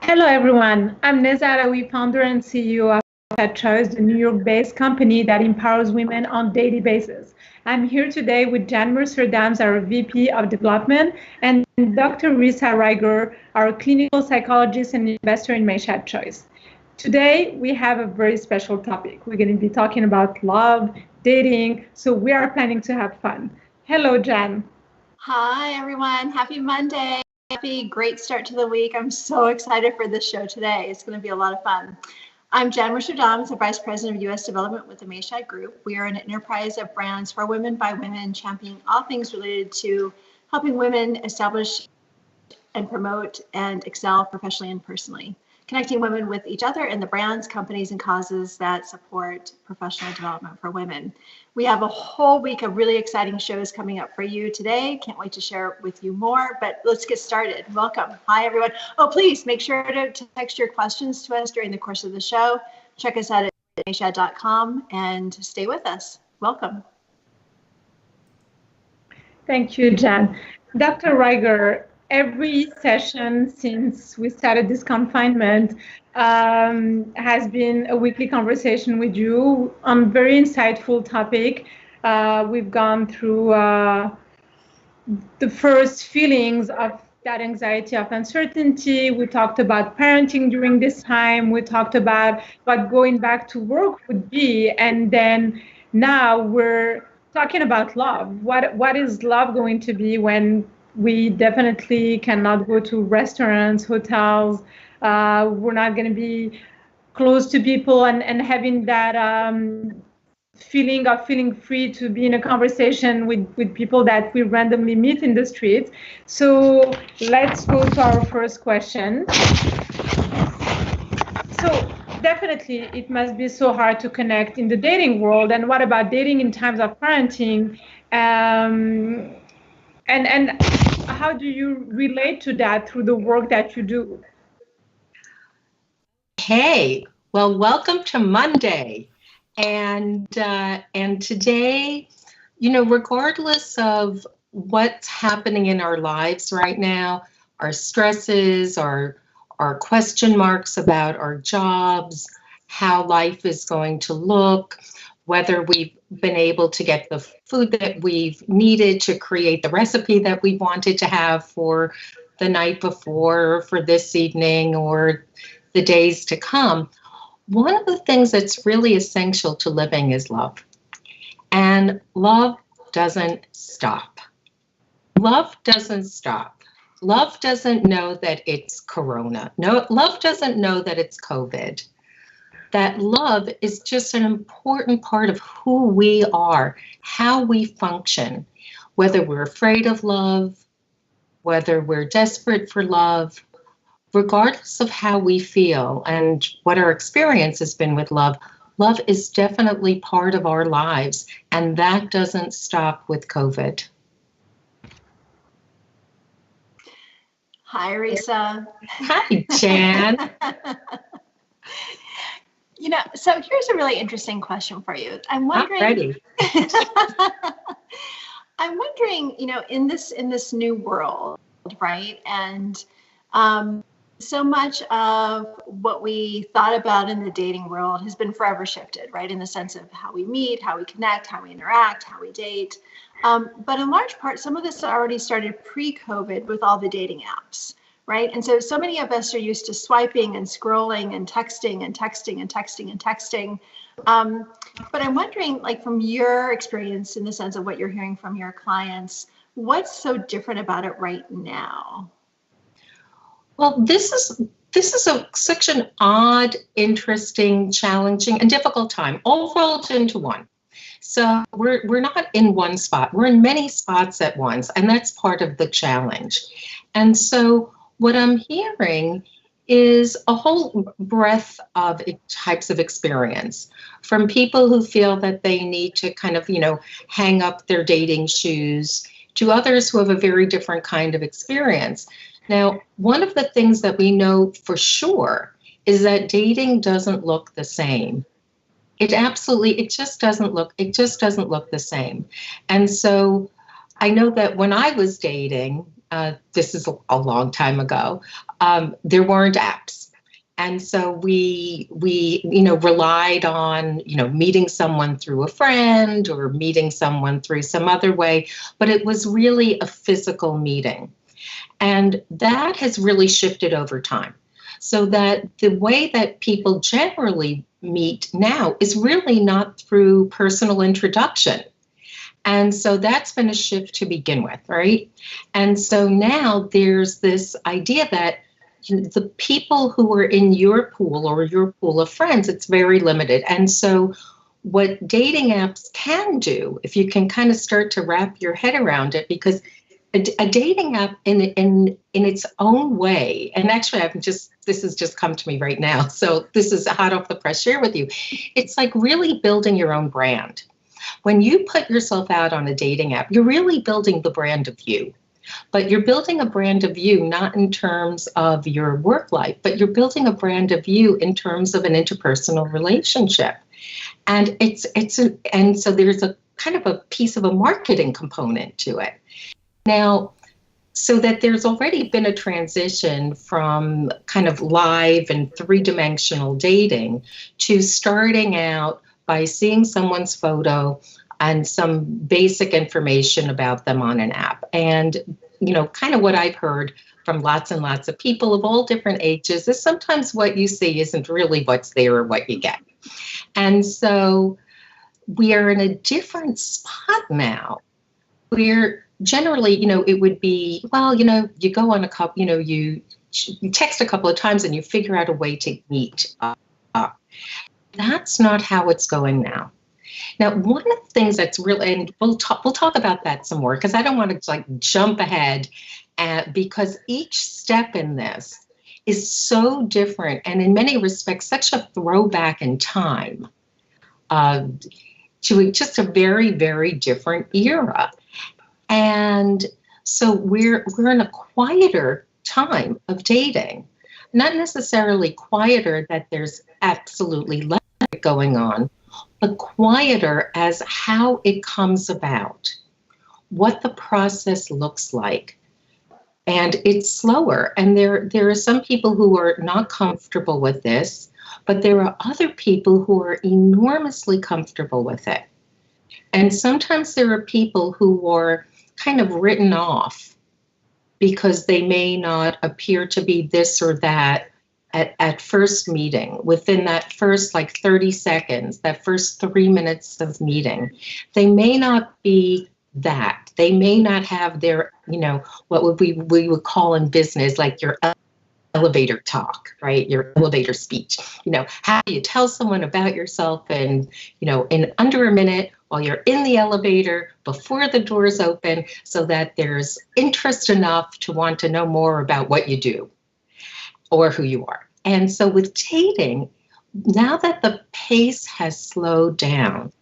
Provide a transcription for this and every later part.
Hello, everyone. I'm Nezha Alawi, founder and CEO of Mayshad Choice, the New York-based company that empowers women on daily basis. I'm here today with Jan Mercer-Dams, our VP of Development, and Dr. Risa Ryger, our clinical psychologist and investor in Mayshad Choice. Today, we have a very special topic. We're going to be talking about love, dating, so we are planning to have fun. Hello, Jan. Hi, everyone. Happy Monday. Happy great start to the week. I'm so excited for this show today. It's going to be a lot of fun. I'm Jan Mercer-Dams, the Vice President of U.S. Development with the Mayshad Group. We are an enterprise of brands for women by women, championing all things related to helping women establish and promote and excel professionally and personally, connecting women with each other and the brands, companies, and causes that support professional development for women. We have a whole week of really exciting shows coming up for you today. Can't wait to share with you more, but let's get started. Welcome. Hi, everyone. Oh, please make sure to text your questions to us during the course of the show. Check us out at mayshad.com and stay with us. Welcome. Thank you, Jan. Dr. Ryger, every session since we started this confinement has been a weekly conversation with you on very insightful topic. We've gone through the first feelings of that anxiety of uncertainty. We talked about parenting during this time. We talked about what going back to work would be. And then now we're talking about love. What is love going to be when we definitely cannot go to restaurants, hotels? We're not going to be close to people and having that feeling of feeling free to be in a conversation with people that we randomly meet in the street. So let's go to our first question. So definitely it must be so hard to connect in the dating world. And what about dating in times of parenting? And how do you relate to that through the work that you do? Hey, well, welcome to Monday. And today, regardless of what's happening in our lives right now, our stresses, our question marks about our jobs, how life is going to look, whether we've been able to get the food that we've needed to create the recipe that we wanted to have for the night before, for this evening, or the days to come. One of the things that's really essential to living is love. And love doesn't stop. Love doesn't stop. Love doesn't know that it's Corona. No, love doesn't know that it's COVID. That love is just an important part of who we are, how we function, whether we're afraid of love, whether we're desperate for love. Regardless of how we feel and what our experience has been with love, love is definitely part of our lives, and that doesn't stop with COVID. Hi, Risa. Hi, Jan. So here's a really interesting question for you. I'm wondering. Not ready. I'm wondering, in this new world, right? And so much of what we thought about in the dating world has been forever shifted, right? In the sense of how we meet, how we connect, how we interact, how we date. But in large part, some of this already started pre-COVID with all the dating apps, right? And so many of us are used to swiping and scrolling and texting and texting and texting and texting. But I'm wondering, like, from your experience, in the sense of what you're hearing from your clients, what's so different about it right now? Well, this is such an odd, interesting, challenging, and difficult time, all rolled into one. So we're not in one spot. We're in many spots at once, and that's part of the challenge. And so what I'm hearing is a whole breadth of types of experience, from people who feel that they need to kind of, hang up their dating shoes, to others who have a very different kind of experience. Now, one of the things that we know for sure is that dating doesn't look the same. It just doesn't look the same. And so I know that when I was dating, this is a long time ago, there weren't apps. And so we relied on, meeting someone through a friend or meeting someone through some other way, but it was really a physical meeting. And that has really shifted over time. So that the way that people generally meet now is really not through personal introduction. And so that's been a shift to begin with, right? And so now there's this idea that the people who are in your pool or your pool of friends, it's very limited. And so what dating apps can do, if you can kind of start to wrap your head around it, because a dating app in its own way, and actually this has just come to me right now, so this is hot off the press, share with you. It's like really building your own brand. When you put yourself out on a dating app, you're really building the brand of you. But you're building a brand of you, not in terms of your work life, but you're building a brand of you in terms of an interpersonal relationship. And and so there's a kind of a piece of a marketing component to it. Now, so that there's already been a transition from kind of live and three-dimensional dating to starting out by seeing someone's photo and some basic information about them on an app. And, kind of what I've heard from lots and lots of people of all different ages is sometimes what you see isn't really what's there or what you get. And so we are in a different spot now where generally, it would be, well, you go on a couple, you text a couple of times and you figure out a way to meet. That's not how it's going now. Now, one of the things that's really, and we'll talk about that some more, because I don't want to jump ahead, because each step in this is so different and in many respects such a throwback in time to just a very, very different era. And so we're in a quieter time of dating, not necessarily quieter that there's absolutely less going on, but quieter as how it comes about, what the process looks like. And it's slower. And there are some people who are not comfortable with this, but there are other people who are enormously comfortable with it. And sometimes there are people who are kind of written off because they may not appear to be this or that at first meeting, within that first 30 seconds, that first 3 minutes of meeting. They may not be that. They may not have their, what we would call in business, your elevator talk, right? Your elevator speech. How do you tell someone about yourself in under a minute while you're in the elevator before the doors open so that there's interest enough to want to know more about what you do or who you are. And so with dating, now that the pace has slowed down,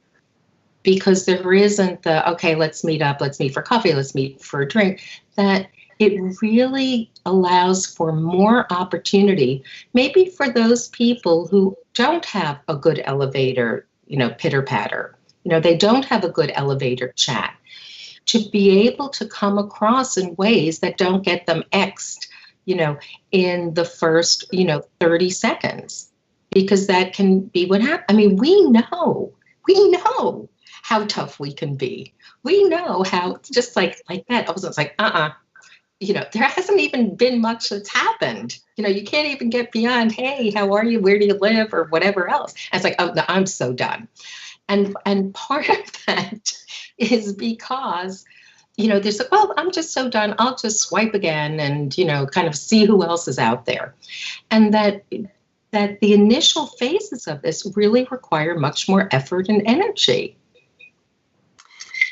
because there isn't the, okay, let's meet up, let's meet for coffee, let's meet for a drink, that it really allows for more opportunity, maybe for those people who don't have a good elevator, pitter patter, they don't have a good elevator chat, to be able to come across in ways that don't get them X'd, in the first, 30 seconds, because that can be what happens. I mean, we know how tough we can be. We know how, just like that, also it's there hasn't even been much that's happened. You can't even get beyond, hey, how are you? Where do you live? Or whatever else. And it's oh, no, I'm so done. And part of that is because, there's well, I'm just so done. I'll just swipe again and, kind of see who else is out there. And that the initial phases of this really require much more effort and energy.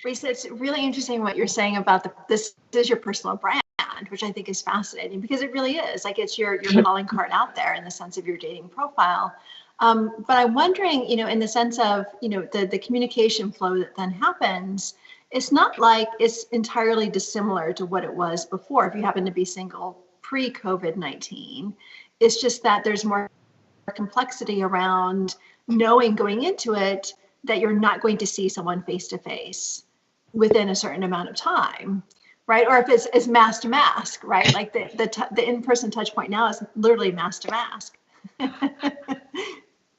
Risa, it's really interesting what you're saying about this is your personal brand, which I think is fascinating because it really is. It's your calling card out there in the sense of your dating profile. But I'm wondering, in the sense of, the communication flow that then happens, it's not like it's entirely dissimilar to what it was before if you happen to be single pre-COVID-19. It's just that there's more complexity around knowing going into it that you're not going to see someone face to face within a certain amount of time, right? Or if it's mask to mask, right? Like the in-person touch point now is literally mask to mask.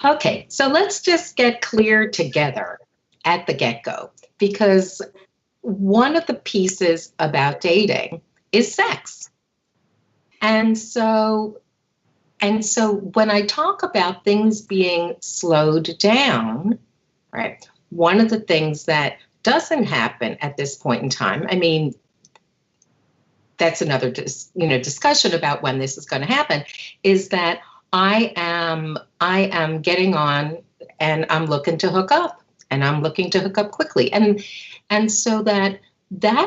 Okay, so let's just get clear together at the get-go, because one of the pieces about dating is sex. And so when I talk about things being slowed down, right, one of the things that doesn't happen at this point in time, I mean, that's another discussion about when this is going to happen, is that I am getting on and I'm looking to hook up, and I'm looking to hook up quickly. And so that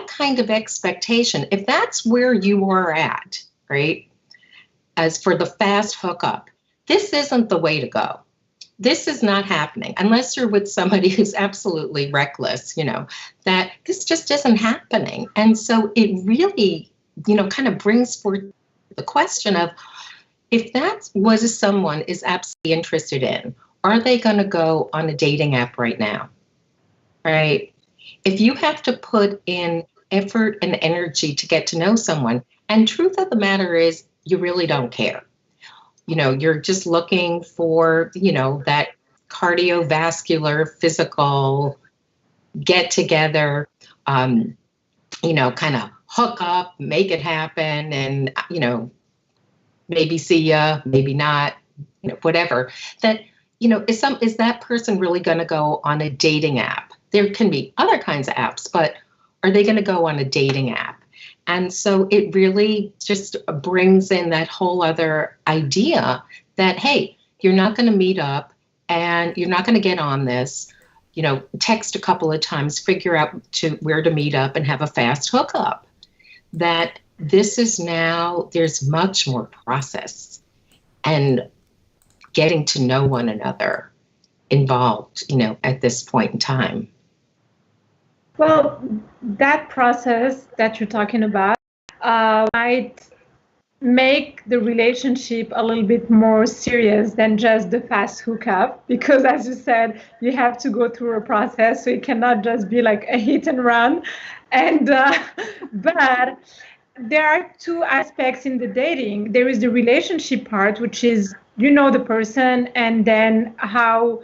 kind of expectation, if that's where you are at, right, as for the fast hookup, this isn't the way to go. This is not happening unless you're with somebody who's absolutely reckless, that this just isn't happening. And so it really, kind of brings forth the question of, if that's what someone is absolutely interested in, are they going to go on a dating app right now? Right? If you have to put in effort and energy to get to know someone, and truth of the matter is, you really don't care. You're just looking for, that cardiovascular, physical get together, kind of hook up, make it happen, and, maybe see ya, maybe not, whatever. That, is that person really going to go on a dating app? There can be other kinds of apps, but are they going to go on a dating app? And so it really just brings in that whole other idea that, hey, you're not going to meet up and you're not going to get on this, text a couple of times, figure out where to meet up and have a fast hookup. That this is now, there's much more process and getting to know one another involved, at this point in time. Well, that process that you're talking about might make the relationship a little bit more serious than just the fast hookup, because as you said, you have to go through a process, so it cannot just be like a hit and run. And but there are two aspects in the dating. There is the relationship part, which is the person, and then how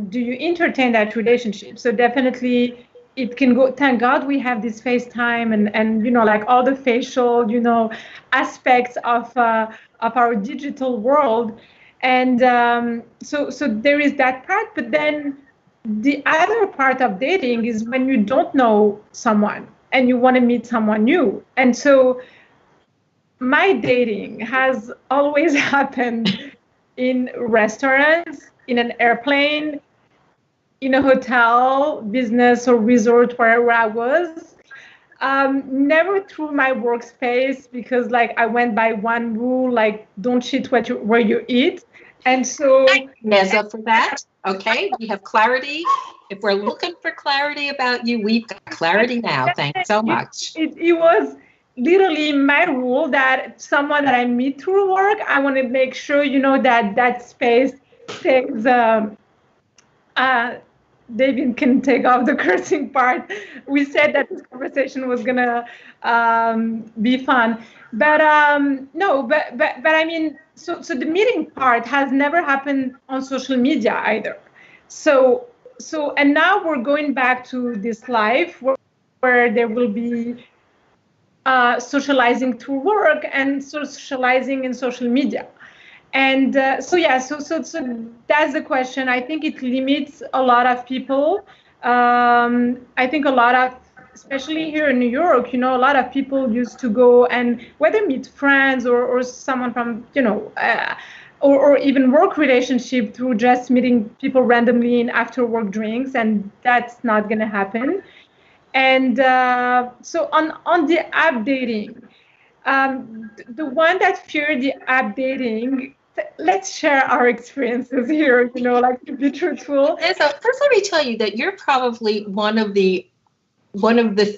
do you entertain that relationship. So definitely it can go. Thank God we have this FaceTime and like all the facial aspects of our digital world, and so there is that part. But then the other part of dating is when you don't know someone and you want to meet someone new. And so my dating has always happened in restaurants, in an airplane, in a hotel, business or resort where I was. Never through my workspace, because I went by one rule, don't cheat where you eat. And so Neza, for that, okay, we have clarity. If we're looking for clarity about you, we've got clarity now. Thanks so much. It was literally my rule that someone that I meet through work, I want to make sure, that space stays. David can take off the cursing part. We said that this conversation was gonna be fun, but no, but I mean, so the meeting part has never happened on social media either. So and now we're going back to this life where there will be socializing through work and socializing in social media. And so that's the question. I think it limits a lot of people. I think a lot of, especially here in New York, a lot of people used to go and whether meet friends or someone from, or even work relationship through just meeting people randomly in after work drinks, and that's not going to happen. And so on the app dating, the one that feared the app dating, let's share our experiences here, to be truthful. So first, let me tell you that you're probably one of the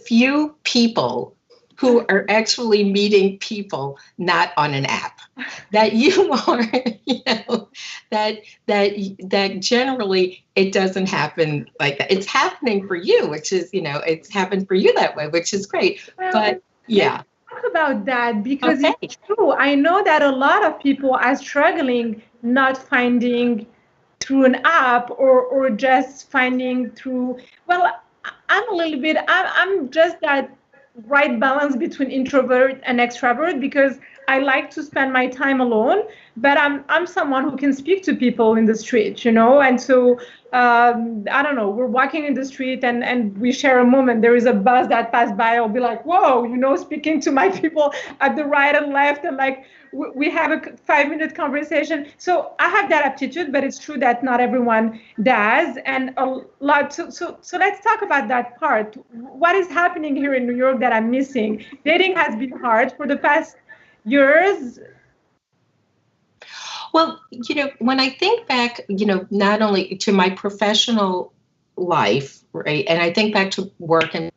few people who are actually meeting people, not on an app. That you are, that generally it doesn't happen like that. It's happening for you, which is, it's happened for you that way, which is great. Well, But yeah. talk about that, because Okay. it's true. I know that a lot of people are struggling not finding through an app, or just finding through, well, I'm a little bit, I'm just that right balance between introvert and extrovert, because I like to spend my time alone, but I'm someone who can speak to people in the street, and so I don't know, we're walking in the street, and we share a moment. There is a bus that passed by. I'll be like, whoa, speaking to my people at the right and left, and like we have a 5-minute conversation. So I have that aptitude, but it's true that not everyone does, and a lot. So let's talk about that part. What is happening here in New York that I'm missing? Dating has been hard for the past years. Well, when I think back, not only to my professional life, right, and I think back to work and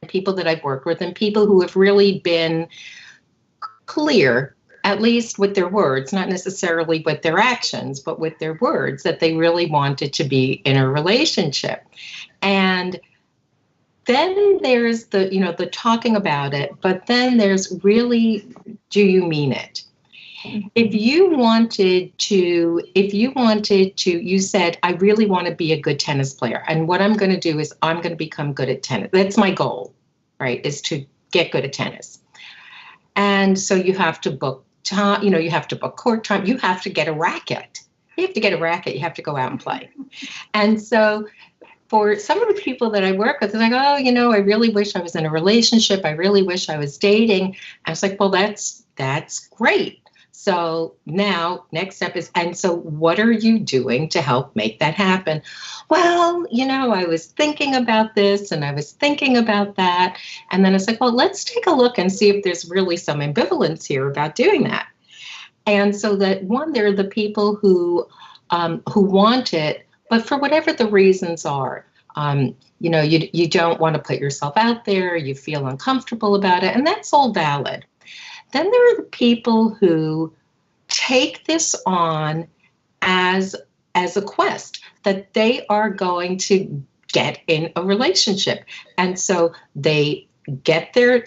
people that I've worked with and people who have really been clear, at least with their words, not necessarily with their actions, but with their words, that they really wanted to be in a relationship. And then there's the talking about it, but then there's really, do you mean it? If you wanted to, you said, I really want to be a good tennis player. And what I'm going to do is I'm going to become good at tennis. That's my goal, right, is to get good at tennis. And so you have to book time, you have to book court time. You have to get a racket. You have to get a racket. You have to go out and play. And so for some of the people that I work with, they're like, oh, I really wish I was in a relationship. I really wish I was dating. I was like, well, that's great. So now next step is, and so what are you doing to help make that happen? Well, I was thinking about this and I was thinking about that. And then it's like, well, let's take a look and see if there's really some ambivalence here about doing that. And so that one, there are the people who want it, but for whatever the reasons are, you don't want to put yourself out there, you feel uncomfortable about it, and that's all valid. Then there are the people who take this on as a quest, that they are going to get in a relationship. And so they get their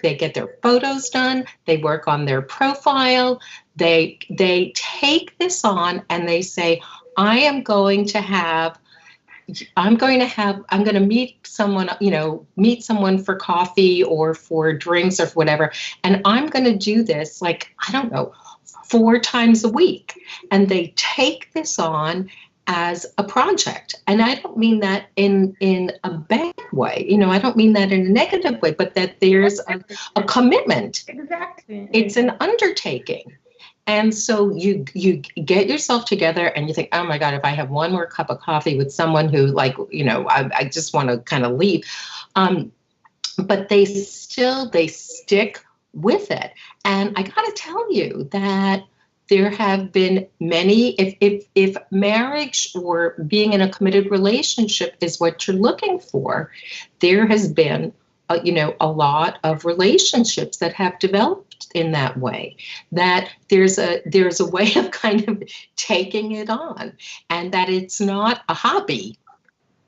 photos done, they work on their profile, they take this on and they say, I'm going to meet someone for coffee or for drinks or whatever. And I'm going to do this, like, I don't know, 4 times a week. And they take this on as a project. And I don't mean that in a bad way. I don't mean that in a negative way, but that there's a commitment. Exactly. It's an undertaking. And so you get yourself together and you think, oh my God, if I have one more cup of coffee with someone who I just want to kind of leave. But they stick with it. And I got to tell you that there have been many, if marriage or being in a committed relationship is what you're looking for, there has been a lot of relationships that have developed in that way, that there's a way of kind of taking it on, and that it's not a hobby,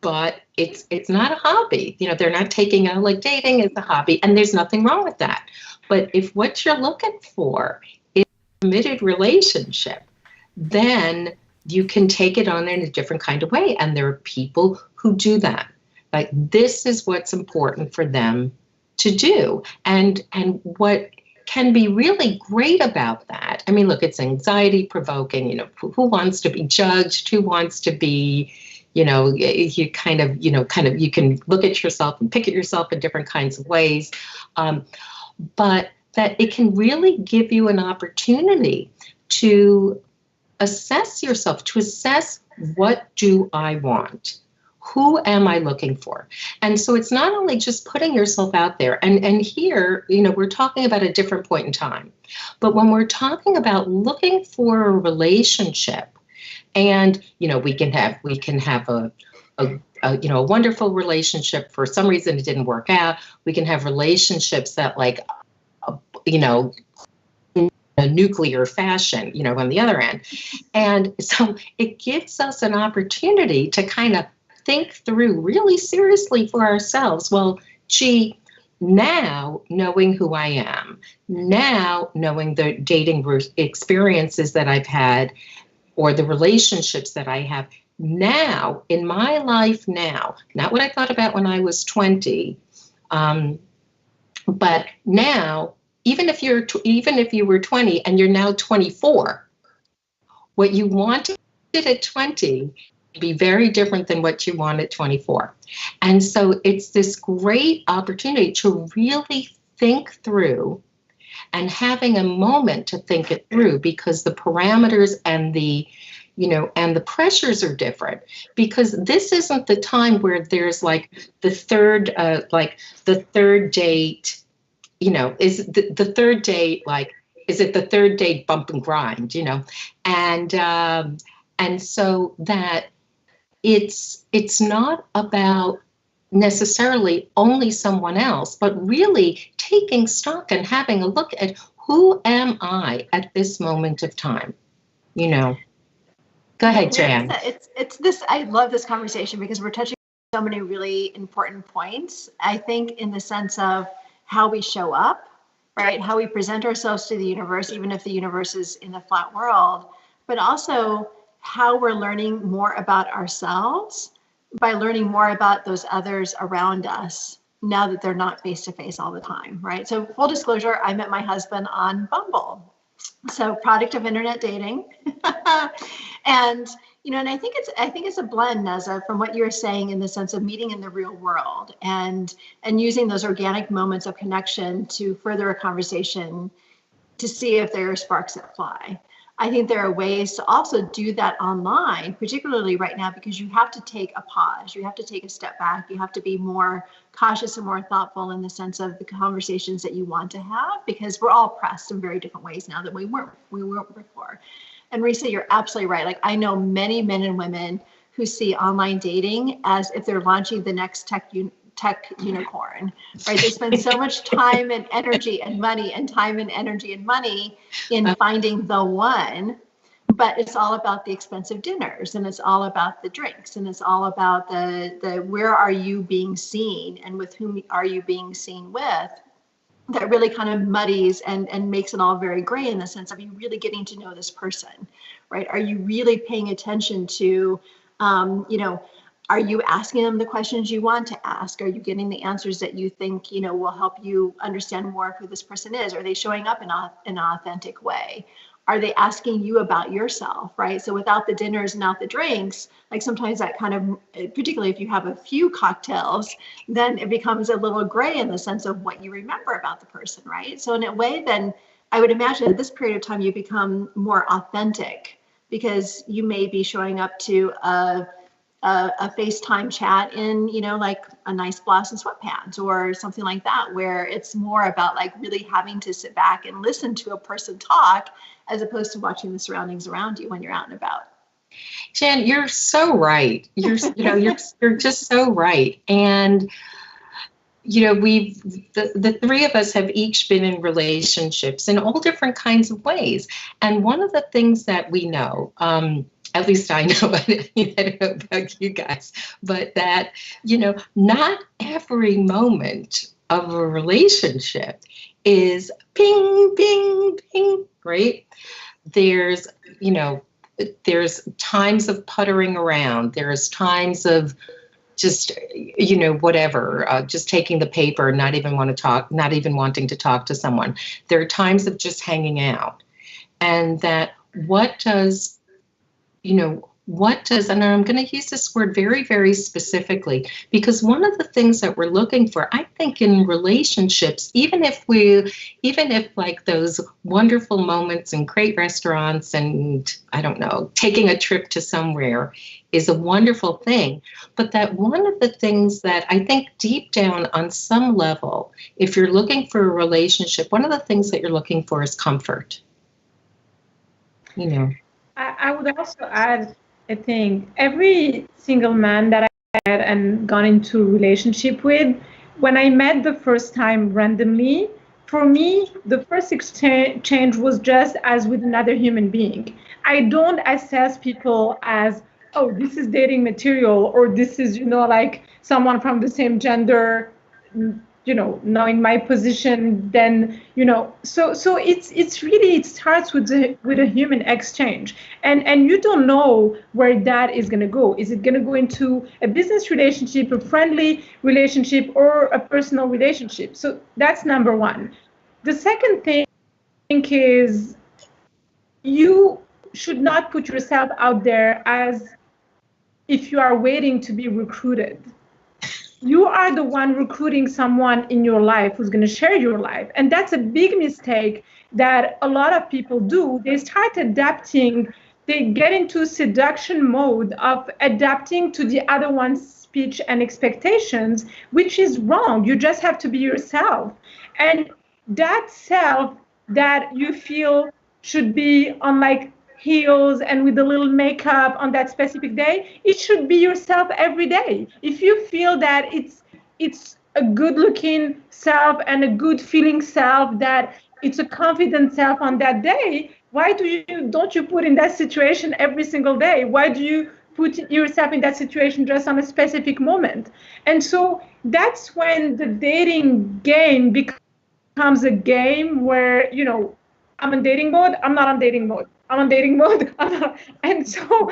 but it's not a hobby. They're not taking out, like, dating is a hobby, and there's nothing wrong with that. But if what you're looking for is a committed relationship, then you can take it on in a different kind of way. And there are people who do that. Like, this is what's important for them to do. And what can be really great about that, I mean, look, it's anxiety provoking, who wants to be judged, who wants to be, you can look at yourself and pick at yourself in different kinds of ways. But that it can really give you an opportunity to assess yourself, to assess, what do I want? Who am I looking for? And so it's not only just putting yourself out there, and here, we're talking about a different point in time, but when we're talking about looking for a relationship, and, we can have a wonderful relationship. For some reason, it didn't work out. We can have relationships that, like, you know, in a nuclear fashion, you know, on the other end. And so it gives us an opportunity to kind of think through really seriously for ourselves. Well, gee, now knowing who I am, now knowing the dating experiences that I've had or the relationships that I have now in my life now, not what I thought about when I was 20, but now, even if you were 20 and you're now 24, what you wanted at 20 be very different than what you want at 24. And so it's this great opportunity to really think through and having a moment to think it through, because the parameters and the, you know, and the pressures are different, because this isn't the time where there's like the third date, you know, is the third date, like, is it the third date bump and grind, you know? And so that it's not about necessarily only someone else, but really taking stock and having a look at who am I at this moment of time, you know? Go ahead, Jan. It's this, I love this conversation because we're touching so many really important points. I think in the sense of how we show up, right? How we present ourselves to the universe, even if the universe is in the flat world, but also how we're learning more about ourselves by learning more about those others around us now that they're not face to face all the time, right? So full disclosure, I met my husband on Bumble. So product of internet dating. And, you know, and I think it's a blend, Neza, from what you're saying in the sense of meeting in the real world and using those organic moments of connection to further a conversation to see if there are sparks that fly. I think there are ways to also do that online, particularly right now, because you have to take a pause, you have to take a step back, you have to be more cautious and more thoughtful in the sense of the conversations that you want to have, because we're all pressed in very different ways now that we weren't before. And Risa, you're absolutely right. Like, I know many men and women who see online dating as if they're launching the next tech unicorn, right? They spend so much time and energy and money and time and energy and money in finding the one, but it's all about the expensive dinners, and it's all about the drinks, and it's all about the where are you being seen and with whom are you being seen with. That really kind of muddies and makes it all very gray in the sense of you really getting to know this person, right? Are you really paying attention to, you know, are you asking them the questions you want to ask? Are you getting the answers that you think, you know, will help you understand more who this person is? Are they showing up in an authentic way? Are they asking you about yourself, right? So without the dinners and without the drinks, like sometimes that kind of, particularly if you have a few cocktails, then it becomes a little gray in the sense of what you remember about the person, right? So in a way, then I would imagine at this period of time, you become more authentic because you may be showing up to a FaceTime chat in, you know, like a nice blouse and sweatpants or something like that, where it's more about like really having to sit back and listen to a person talk as opposed to watching the surroundings around you when you're out and about. Jan, you're so right. You're just so right. And, you know, the three of us have each been in relationships in all different kinds of ways. And one of the things that we know, at least I know, I don't know about you guys, but that, you know, not every moment of a relationship is ping, ping, ping, right? There's, you know, there's times of puttering around. There's times of just, you know, whatever, just taking the paper, not even wanting to talk to someone. There are times of just hanging out. And that what does, and I'm going to use this word very, very specifically, because one of the things that we're looking for, I think, in relationships, even if like those wonderful moments in great restaurants and, I don't know, taking a trip to somewhere is a wonderful thing. But that one of the things that I think deep down on some level, if you're looking for a relationship, one of the things that you're looking for is comfort. You know. I would also add, I think every single man that I had and gone into a relationship with, when I met the first time randomly, for me, the first exchange was just as with another human being. I don't assess people as, oh, this is dating material, or this is, like someone from the same gender, knowing my position, then, so it's really, it starts with a human exchange. And you don't know where that is going to go. Is it going to go into a business relationship, a friendly relationship, or a personal relationship? So that's number one. The second thing is, you should not put yourself out there as if you are waiting to be recruited. You are the one recruiting someone in your life who's going to share your life. And that's a big mistake that a lot of people do. They start adapting, they get into seduction mode of adapting to the other one's speech and expectations, which is wrong. You just have to be yourself. And that self that you feel should be on like heels and with a little makeup on that specific day, it should be yourself every day. If you feel that it's a good looking self and a good feeling self, that it's a confident self on that day, why don't you put in that situation every single day? Why do you put yourself in that situation just on a specific moment? And so that's when the dating game becomes a game where, I'm in dating mode, I'm not on dating mode. I'm on dating mode. I'm not. And so,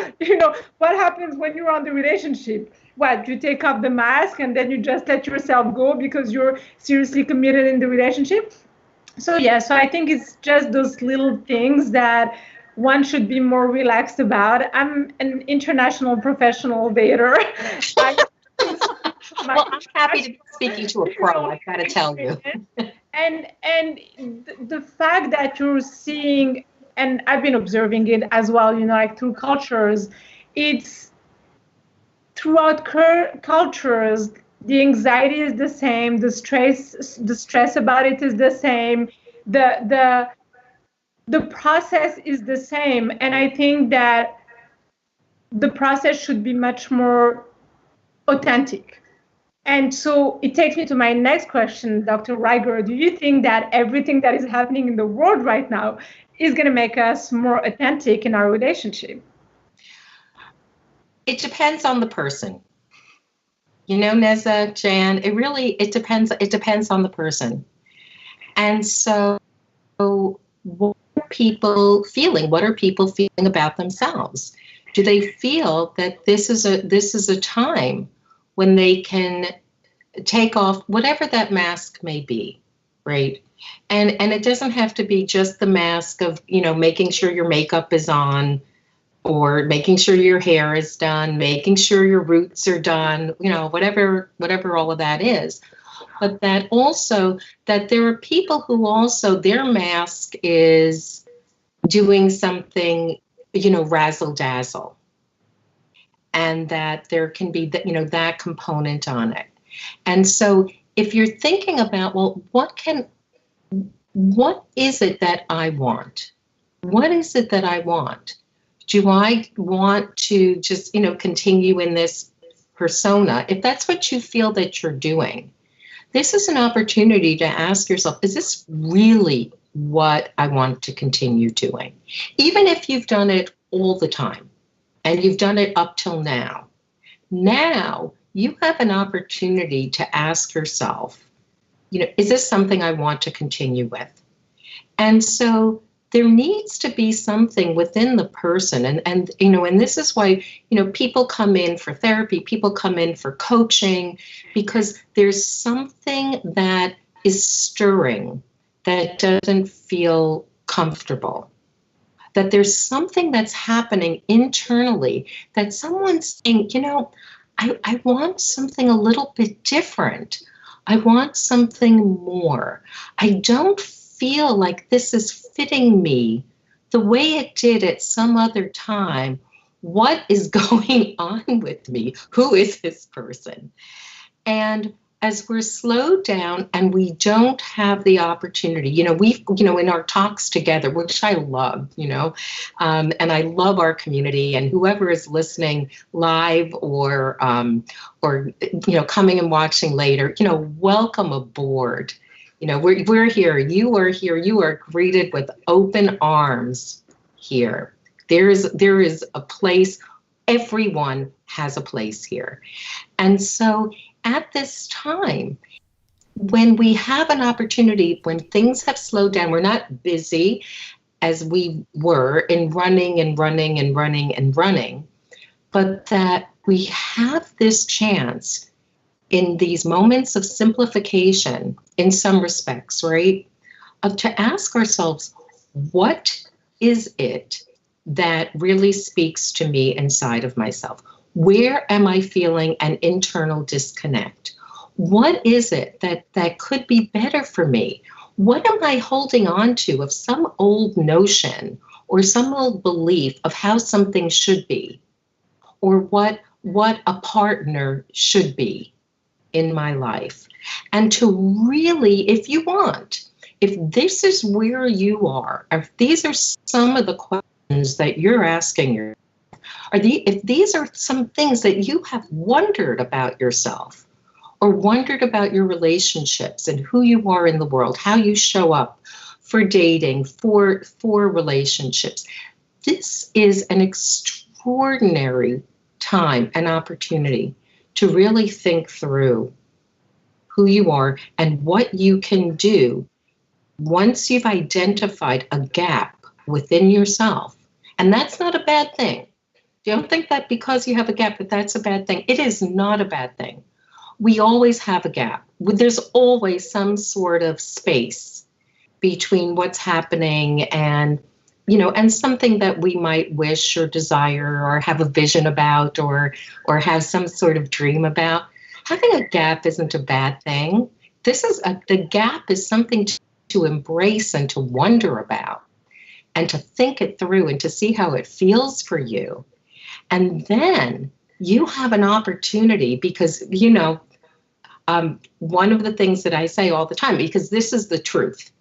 what happens when you're on the relationship? What, you take off the mask and then you just let yourself go because you're seriously committed in the relationship? So yeah, so I think it's just those little things that one should be more relaxed about. I'm an international professional dater. Well, I'm happy to be speaking to a pro, I've got to tell you. And the fact that you're seeing, and I've been observing it as well, like through cultures, it's throughout cultures, the anxiety is the same, the stress about it is the same, the process is the same. And I think that the process should be much more authentic. And so it takes me to my next question, Dr. Ryger. Do you think that everything that is happening in the world right now is going to make us more authentic in our relationship? It depends on the person. Neza, Jan, it depends on the person. And so what are people feeling? What are people feeling about themselves? Do they feel that this is a time when they can take off whatever that mask may be, right? And it doesn't have to be just the mask of, making sure your makeup is on, or making sure your hair is done, making sure your roots are done, whatever all of that is. But that also, that there are people who also, their mask is doing something, razzle dazzle. And that there can be that component on it. And so if you're thinking about, well, what is it that I want? What is it that I want? Do I want to just, continue in this persona? If that's what you feel that you're doing, this is an opportunity to ask yourself, is this really what I want to continue doing? Even if you've done it all the time. And you've done it up till now. Now you have an opportunity to ask yourself, is this something I want to continue with? And so there needs to be something within the person. And this is why, people come in for therapy, people come in for coaching, because there's something that is stirring that doesn't feel comfortable. That there's something that's happening internally, that someone's saying, I want something a little bit different. I want something more. I don't feel like this is fitting me the way it did at some other time. What is going on with me? Who is this person? And as we're slowed down and we don't have the opportunity, we've, in our talks together, which I love, and I love our community, and whoever is listening live or coming and watching later, welcome aboard. You know, we're here, you are here, you are greeted with open arms here. There is a place, everyone has a place here. And so at this time, when we have an opportunity, when things have slowed down, we're not busy as we were in running and running and running and running, but that we have this chance in these moments of simplification, in some respects, right, of to ask ourselves, what is it that really speaks to me inside of myself? Where am I feeling an internal disconnect? What is it that could be better for me? What am I holding on to of some old notion or some old belief of how something should be, or what a partner should be in my life? And to really, if you want, if this is where you are, if these are some of the questions that you're asking yourself, if these are some things that you have wondered about yourself, or wondered about your relationships and who you are in the world, how you show up for dating, for relationships, this is an extraordinary time and opportunity to really think through who you are and what you can do once you've identified a gap within yourself. And that's not a bad thing. Don't think that because you have a gap that that's a bad thing. It is not a bad thing. We always have a gap. There's always some sort of space between what's happening and, you know, and something that we might wish or desire or have a vision about or have some sort of dream about. Having a gap isn't a bad thing. The gap is something to embrace and to wonder about and to think it through and to see how it feels for you. And then you have an opportunity because, you know, one of the things that I say all the time, because this is the truth,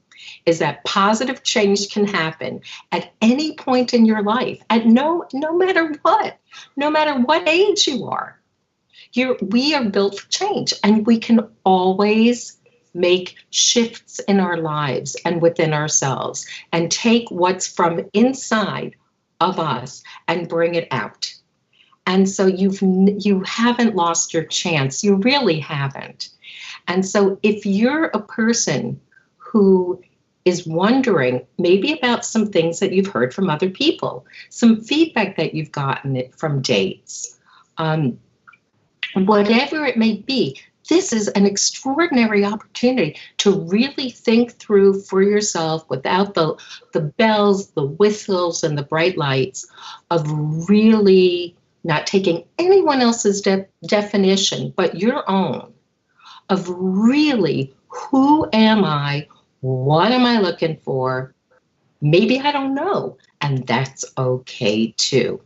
is that positive change can happen at any point in your life, at no matter what age you are. We are built for change, and we can always make shifts in our lives and within ourselves and take what's from inside of us and bring it out. And so you haven't lost your chance. You really haven't. And so if you're a person who is wondering maybe about some things that you've heard from other people, some feedback that you've gotten from dates, whatever it may be, this is an extraordinary opportunity to really think through for yourself without the bells, the whistles, and the bright lights, of really not taking anyone else's definition but your own, of really, who am I? What am I looking for? Maybe I don't know, and that's okay too.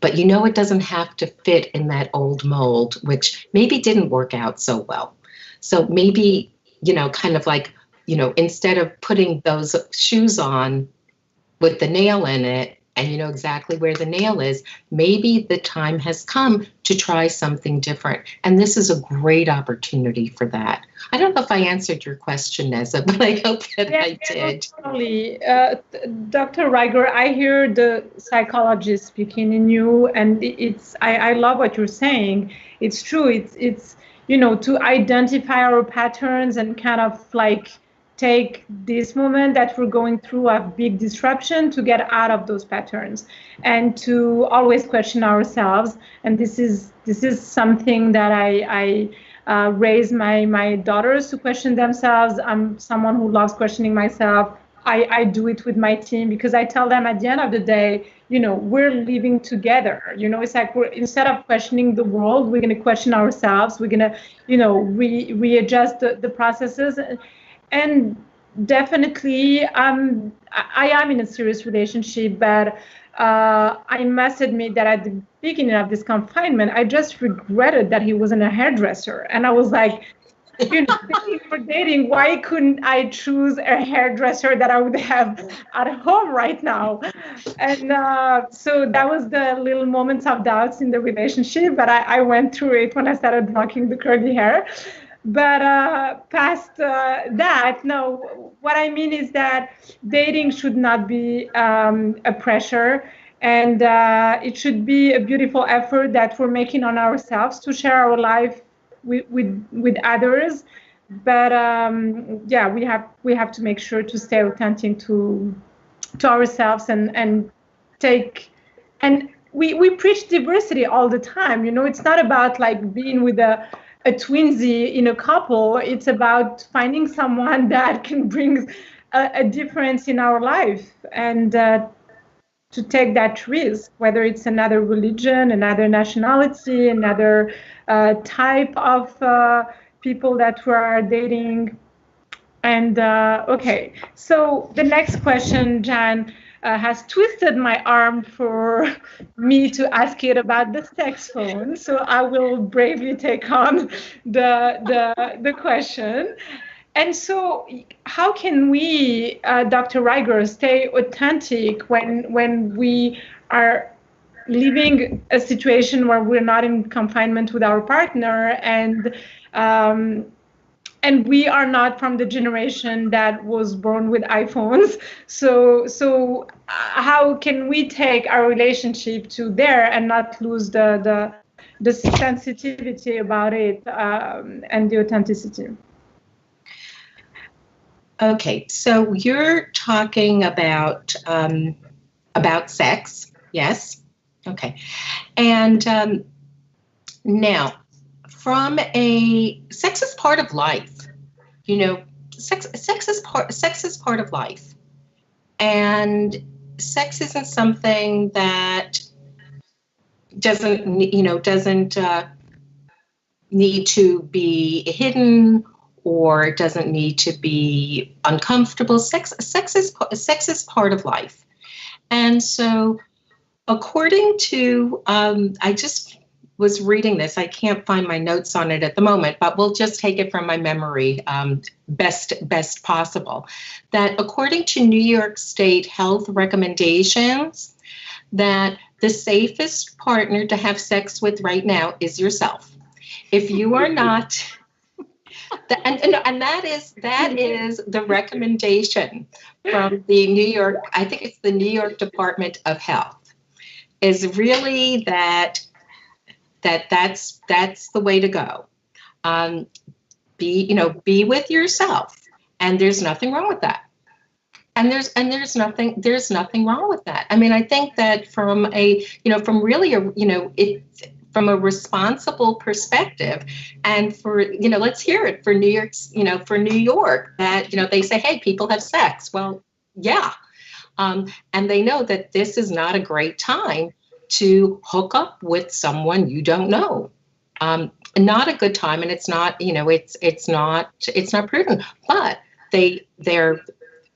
But you know, it doesn't have to fit in that old mold, which maybe didn't work out so well. So maybe, you know, kind of like, you know, instead of putting those shoes on with the nail in it, and you know exactly where the nail is, maybe the time has come to try something different. And this is a great opportunity for that. I don't know if I answered your question, Neza, but I hope that I did. Totally. Dr. Ryger, I hear the psychologist speaking in you, and I love what you're saying. It's true. It's you know, to identify our patterns and kind of like take this moment that we're going through a big disruption to get out of those patterns and to always question ourselves. And this is something that I raise my daughters to question themselves. I'm someone who loves questioning myself. I do it with my team because I tell them at the end of the day, you know, we're living together. You know, it's like instead of questioning the world, we're going to question ourselves. We're going to, you know, readjust the processes. And definitely, I am in a serious relationship, but I must admit that at the beginning of this confinement, I just regretted that he wasn't a hairdresser. And I was like, you know, thinking for dating, why couldn't I choose a hairdresser that I would have at home right now? And so that was the little moments of doubts in the relationship, but I went through it when I started rocking the curly hair. But past that, no, what I mean is that dating should not be a pressure, and it should be a beautiful effort that we're making on ourselves to share our life with others. But yeah, we have to make sure to stay authentic to ourselves and take and we preach diversity all the time. It's not about like being with a twinsy in a couple. It's about finding someone that can bring a difference in our life, and to take that risk, whether it's another religion, another nationality, another type of people that we are dating. And okay, so the next question, Jan, has twisted my arm for me to ask it about the sex phone. So I will bravely take on the question. And so, how can we, Dr. Ryger, stay authentic when we are living a situation where we're not in confinement with our partner, um, and we are not from the generation that was born with iPhones. So how can we take our relationship to there and not lose the sensitivity about it, and the authenticity? Okay, so you're talking about sex, yes? Okay, and now, sex is part of life. Sex is part of life, and sex isn't something that doesn't need to be hidden, or it doesn't need to be uncomfortable. Sex is part of life. And so, according to, I just was reading this. I can't find my notes on it at the moment, but we'll just take it from my memory, best possible. That according to New York State health recommendations, that the safest partner to have sex with right now is yourself. If you are not, and that is the recommendation from the New York, I think it's the New York Department of Health, is really that's the way to go. Be with yourself, and there's nothing wrong with that. And there's nothing wrong with that. I mean, I think that from a responsible perspective, and let's hear it for New York, that, they say, hey, people have sex. Well, yeah. And they know that this is not a great time to hook up with someone you don't know. Not a good time, and it's not prudent. But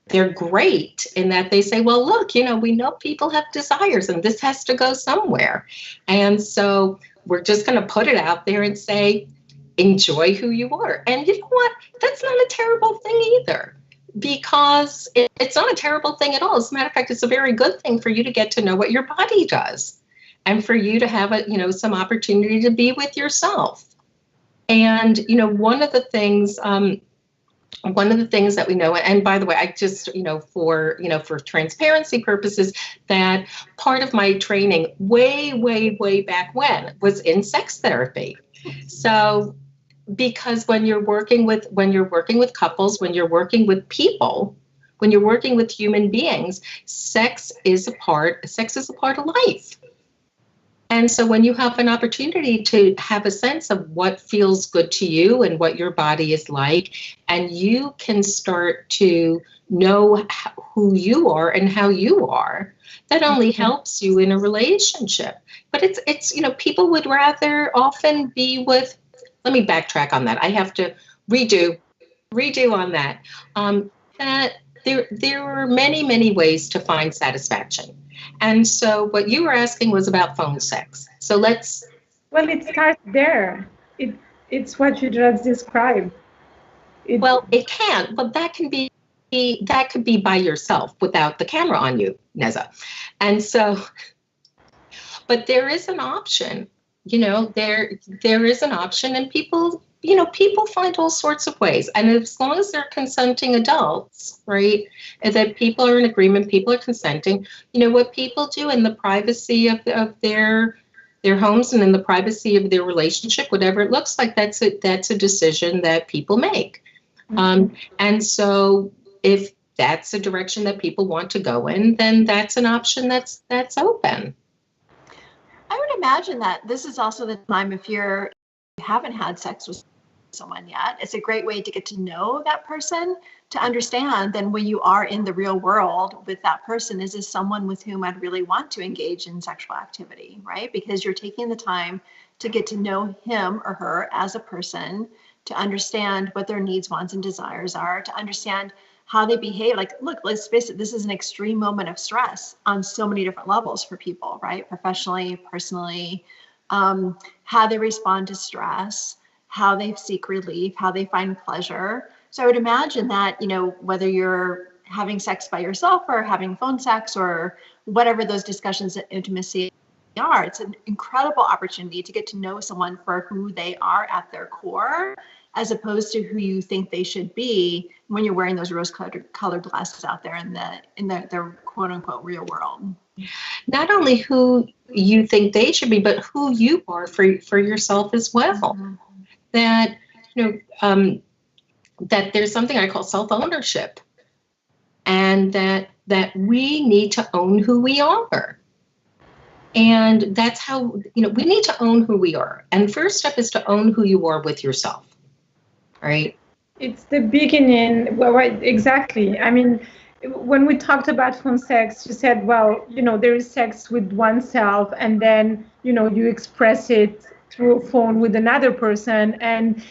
they're great in that they say, well, look, we know people have desires, and this has to go somewhere. And so we're just going to put it out there and say, enjoy who you are. And you know what? That's not a terrible thing either, because it's not a terrible thing at all. As a matter of fact, it's a very good thing for you to get to know what your body does, and for you to have some opportunity to be with yourself. And, one of the things that we know, and by the way, I just, for transparency purposes, that part of my training way back when was in sex therapy. So, because when you're working with couples, when you're working with people, when you're working with human beings, sex is a part of life. And so when you have an opportunity to have a sense of what feels good to you and what your body is like, and you can start to know who you are and how you are, that only helps you in a relationship. But it's people would rather often be with, let me backtrack on that. I have to redo on that. That there are many ways to find satisfaction. And so what you were asking was about phone sex. So well, it starts there. It's what you just described. It can, but that could be by yourself without the camera on you, Neza. And so, but there is an option, there is an option, and people people find all sorts of ways. And as long as they're consenting adults, right, and that people are in agreement, people are consenting, what people do in the privacy of their homes and in the privacy of their relationship, whatever it looks like, that's a decision that people make. And so if that's a direction that people want to go in, then that's an option that's open. I would imagine that this is also the time, if you haven't had sex with someone yet, it's a great way to get to know that person, to understand then when you are in the real world with that person, is this someone with whom I'd really want to engage in sexual activity, right? Because you're taking the time to get to know him or her as a person, to understand what their needs, wants, and desires are, to understand how they behave. Like, look, let's face it, this is an extreme moment of stress on so many different levels for people, right? Professionally, personally, how they respond to stress, how they seek relief, how they find pleasure. So I would imagine that, whether you're having sex by yourself or having phone sex or whatever those discussions of intimacy are, it's an incredible opportunity to get to know someone for who they are at their core, as opposed to who you think they should be when you're wearing those rose-colored glasses out there in their quote unquote real world. Not only who you think they should be, but who you are for yourself as well. Mm-hmm. That, that there's something I call self-ownership, and that we need to own who we are. And that's how, we need to own who we are. And first step is to own who you are with yourself, right? It's the beginning. Well, right, exactly. I mean, when we talked about phone sex, you said, well, there is sex with oneself, and then, you express it through a phone with another person. And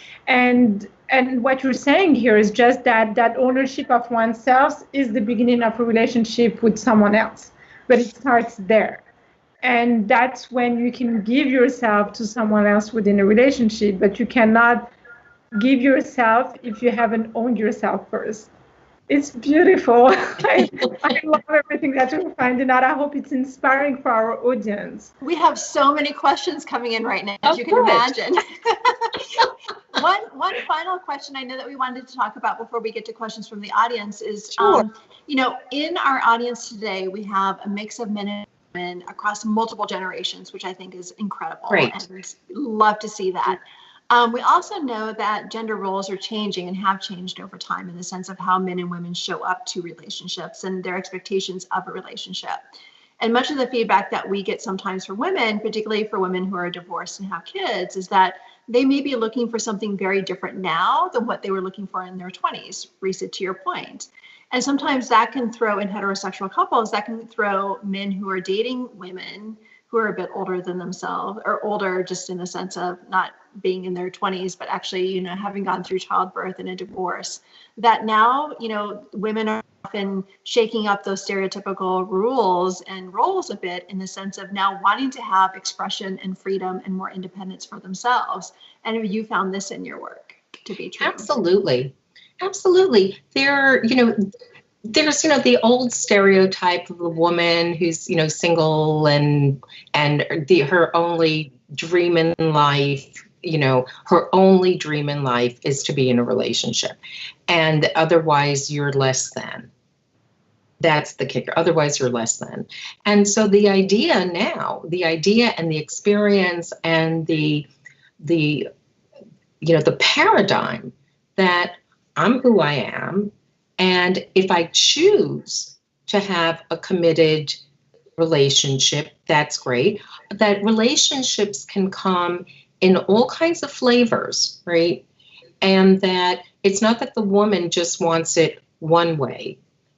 what you're saying here is just that ownership of oneself is the beginning of a relationship with someone else, but it starts there. And that's when you can give yourself to someone else within a relationship, but you cannot give yourself if you haven't owned yourself first. It's beautiful. I love everything that you're finding out. I hope it's inspiring for our audience. We have so many questions coming in right now, as you can imagine. One final question I know that we wanted to talk about before we get to questions from the audience is, sure. In our audience today, we have a mix of men and women across multiple generations, which I think is incredible. Great. And love to see that. We also know that gender roles are changing and have changed over time in the sense of how men and women show up to relationships and their expectations of a relationship. And much of the feedback that we get sometimes from women, particularly for women who are divorced and have kids, is that they may be looking for something very different now than what they were looking for in their 20s, Risa, to your point. And sometimes that can throw in heterosexual couples, that can throw men who are dating women who are a bit older than themselves, or older just in the sense of not being in their 20s, but actually, having gone through childbirth and a divorce, that now, women are often shaking up those stereotypical rules and roles a bit in the sense of now wanting to have expression and freedom and more independence for themselves. And have you found this in your work to be true? Absolutely. There's the old stereotype of a woman who's single and her only dream in life, her only dream in life is to be in a relationship, and otherwise you're less than. That's the kicker. Otherwise you're less than. And so the idea and the experience and the paradigm that I'm who I am. And if I choose to have a committed relationship, that's great. That relationships can come in all kinds of flavors, right? And that it's not that the woman just wants it one way.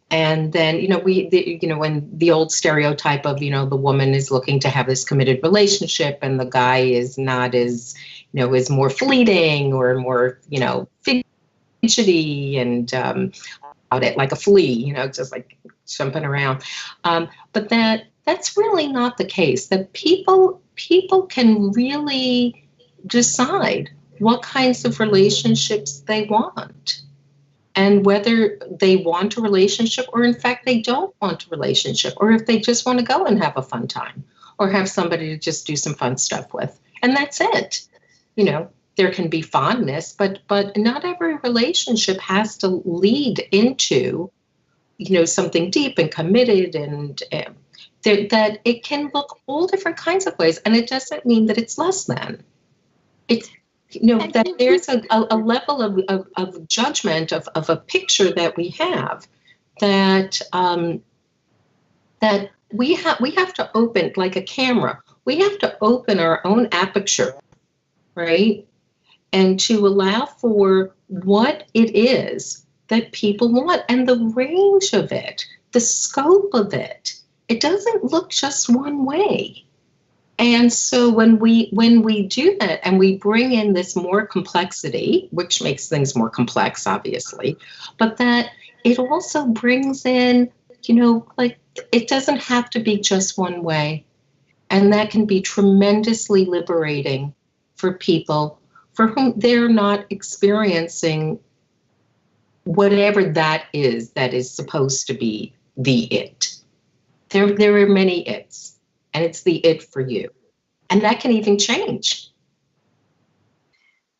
And then, when the old stereotype of, the woman is looking to have this committed relationship and the guy is not as, is more fleeting or more, fidgety and out it like a flea, just like jumping around. But that's really not the case. That people can really decide what kinds of relationships they want and whether they want a relationship or in fact they don't want a relationship, or if they just want to go and have a fun time or have somebody to just do some fun stuff with. And that's it. there can be fondness, but not every relationship has to lead into, something deep and committed, and that it can look all different kinds of ways, and it doesn't mean that it's less than. It's that there's a level of judgment of a picture that we have that that we have to open, like a camera. We have to open our own aperture, right? And to allow for what it is that people want and the range of it, the scope of it. It doesn't look just one way. And so when we do that and we bring in this more complexity, which makes things more complex, obviously, but that it also brings in, like, it doesn't have to be just one way. And that can be tremendously liberating for people for whom they're not experiencing whatever that is supposed to be the it. There are many its, and it's the it for you. And that can even change.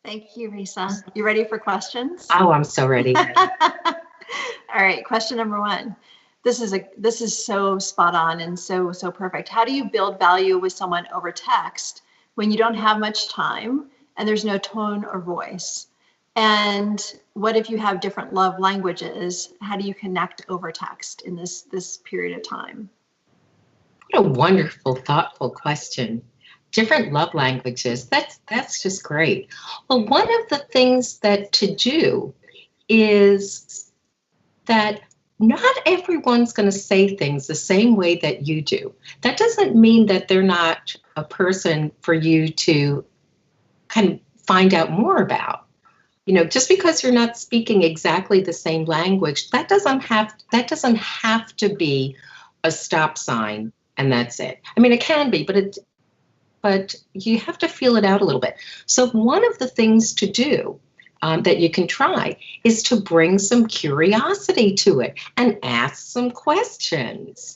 Thank you, Risa. You ready for questions? Oh, I'm so ready. All right, question number 1. This is so spot on and so perfect. How do you build value with someone over text when you don't have much time and there's no tone or voice? And what if you have different love languages? How do you connect over text in this period of time? What a wonderful, thoughtful question. Different love languages. That's just great. Well, one of the things that to do is that not everyone's going to say things the same way that you do. That doesn't mean that they're not a person for you to kind of find out more about. Just because you're not speaking exactly the same language, that doesn't have to be a stop sign and that's it. I mean, it can be, but you have to feel it out a little bit. So one of the things to do that you can try is to bring some curiosity to it and ask some questions.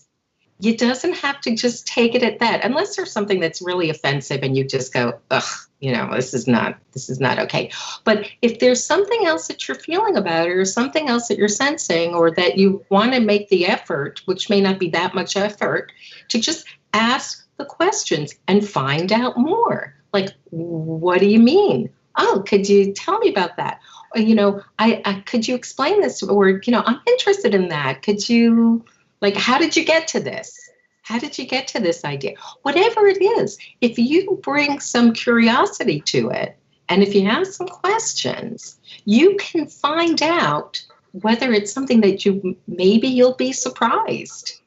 You doesn't have to just take it at that, unless there's something that's really offensive and you just go, ugh, this is not okay. But if there's something else that you're feeling about it, or something else that you're sensing, or that you want to make the effort, which may not be that much effort, to just ask the questions and find out more. Like, what do you mean? Oh, could you tell me about that? Or, I could you explain this? Or, I'm interested in that. Could you, like, how did you get to this? How did you get to this idea? Whatever it is, if you bring some curiosity to it, and if you ask some questions, you can find out whether it's something that maybe you'll be surprised.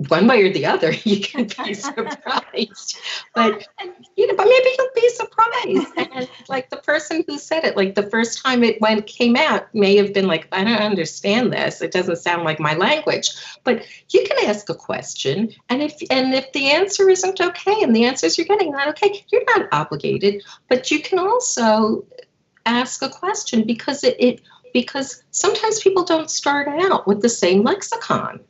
One way or the other, you can be surprised. But maybe you'll be surprised. And like the person who said it, like the first time it came out may have been like, I don't understand this. It doesn't sound like my language. But you can ask a question, and if the answer isn't okay, and the answers you're getting not okay, you're not obligated. But you can also ask a question because because sometimes people don't start out with the same lexicon.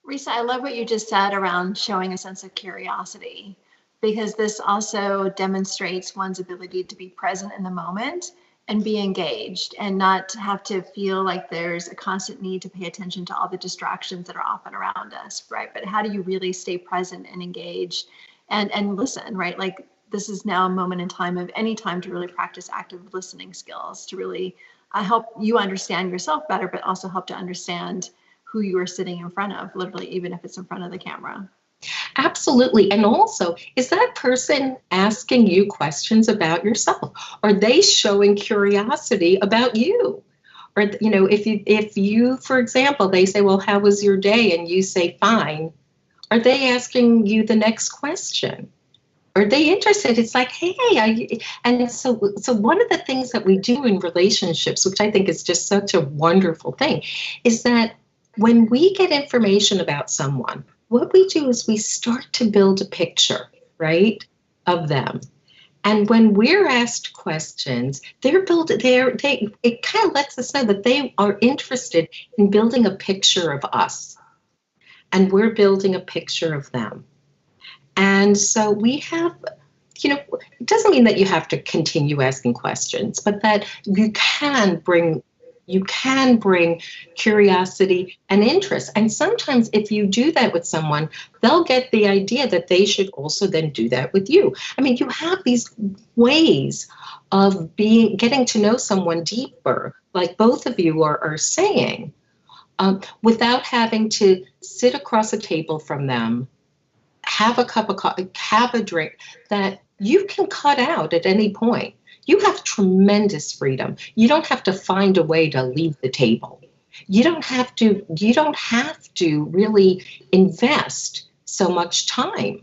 Risa, I love what you just said around showing a sense of curiosity, because this also demonstrates one's ability to be present in the moment and be engaged, and not have to feel like there's a constant need to pay attention to all the distractions that are often around us, right? But how do you really stay present and engaged and listen, right? Like, this is now a moment in time of any time to really practice active listening skills, to really help you understand yourself better, but also help to understand who you are sitting in front of, literally, even if it's in front of the camera. Absolutely. And also, is that person asking you questions about yourself? Are they showing curiosity about you? Or, if you, for example, they say, well, how was your day? And you say, fine. Are they asking you the next question? Are they interested? It's like, hey, and so one of the things that we do in relationships, which I think is just such a wonderful thing, is that when we get information about someone, what we do is we start to build a picture, right, of them. And when we're asked questions, it kind of lets us know that they are interested in building a picture of us. And we're building a picture of them. And so we have, it doesn't mean that you have to continue asking questions, but that you can bring curiosity and interest. And sometimes if you do that with someone, they'll get the idea that they should also then do that with you. I mean, you have these ways of getting to know someone deeper, like both of you are saying, without having to sit across a table from them, have a cup of coffee, have a drink that you can cut out at any point. You have tremendous freedom. You don't have to find a way to leave the table. You don't have to really invest so much time.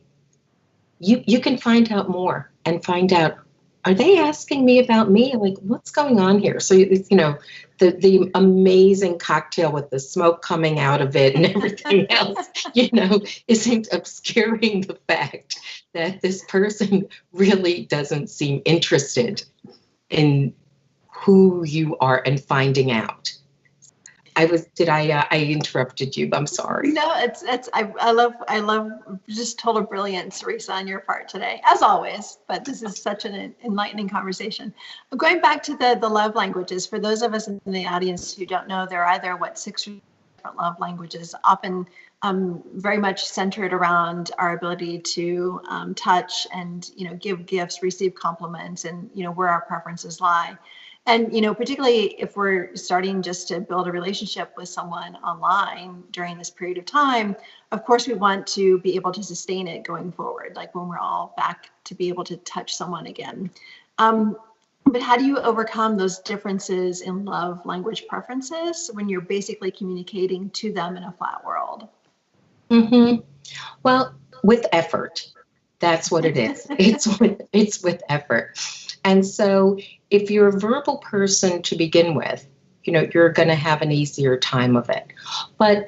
You can find out more and find out, are they asking me about me? Like, what's going on here? So, the amazing cocktail with the smoke coming out of it and everything else, isn't obscuring the fact that this person really doesn't seem interested in who you are and finding out. I interrupted you. I'm sorry. No, I love just total brilliance, Risa, on your part today, as always, but this is such an enlightening conversation. Going back to the love languages, for those of us in the audience who don't know, there are either 6 different love languages, often very much centered around our ability to touch and, give gifts, receive compliments, and, where our preferences lie. And, particularly if we're starting just to build a relationship with someone online during this period of time, of course, we want to be able to sustain it going forward, like when we're all back to be able to touch someone again. But how do you overcome those differences in love language preferences when you're basically communicating to them in a flat world? Mm-hmm. Well, with effort. That's what it is. It's with effort. And so if you're a verbal person to begin with, you're going to have an easier time of it. But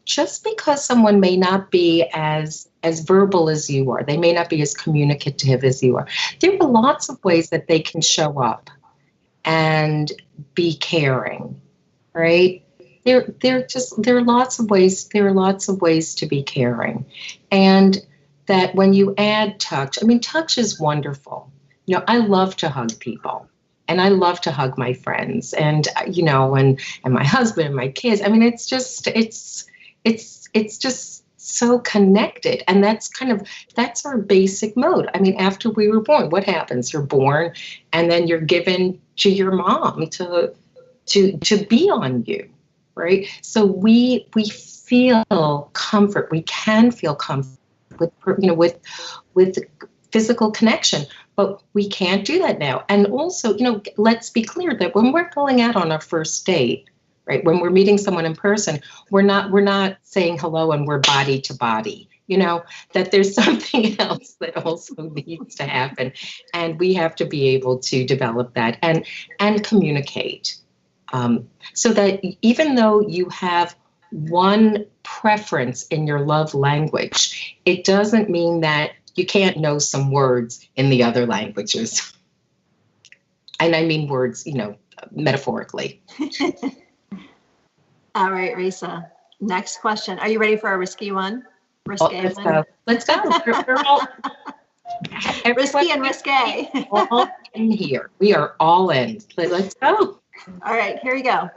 just because someone may not be as verbal as you are, they may not be as communicative as you are, there are lots of ways that they can show up and be caring, right? There are lots of ways to be caring. And that when you add touch, touch is wonderful. I love to hug people, and I love to hug my friends, and and my husband and my kids. It's just so connected, and that's our basic mode. After we were born, what happens? You're born, and then you're given to your mom to be on you, right? So we feel comfort. We can feel comfort with physical connection. But we can't do that now. And also, let's be clear that when we're going out on our first date, right, when we're meeting someone in person, we're not saying hello and we're body to body, that there's something else that also needs to happen. And we have to be able to develop that and communicate. So that even though you have one preference in your love language, it doesn't mean that you can't know some words in the other languages. And I mean words, metaphorically. All right, Risa. Next question. Are you ready for a risky one? Risque one? Let's go. Risky and risque. All in here. We are all in. Let's go. All right, here we go.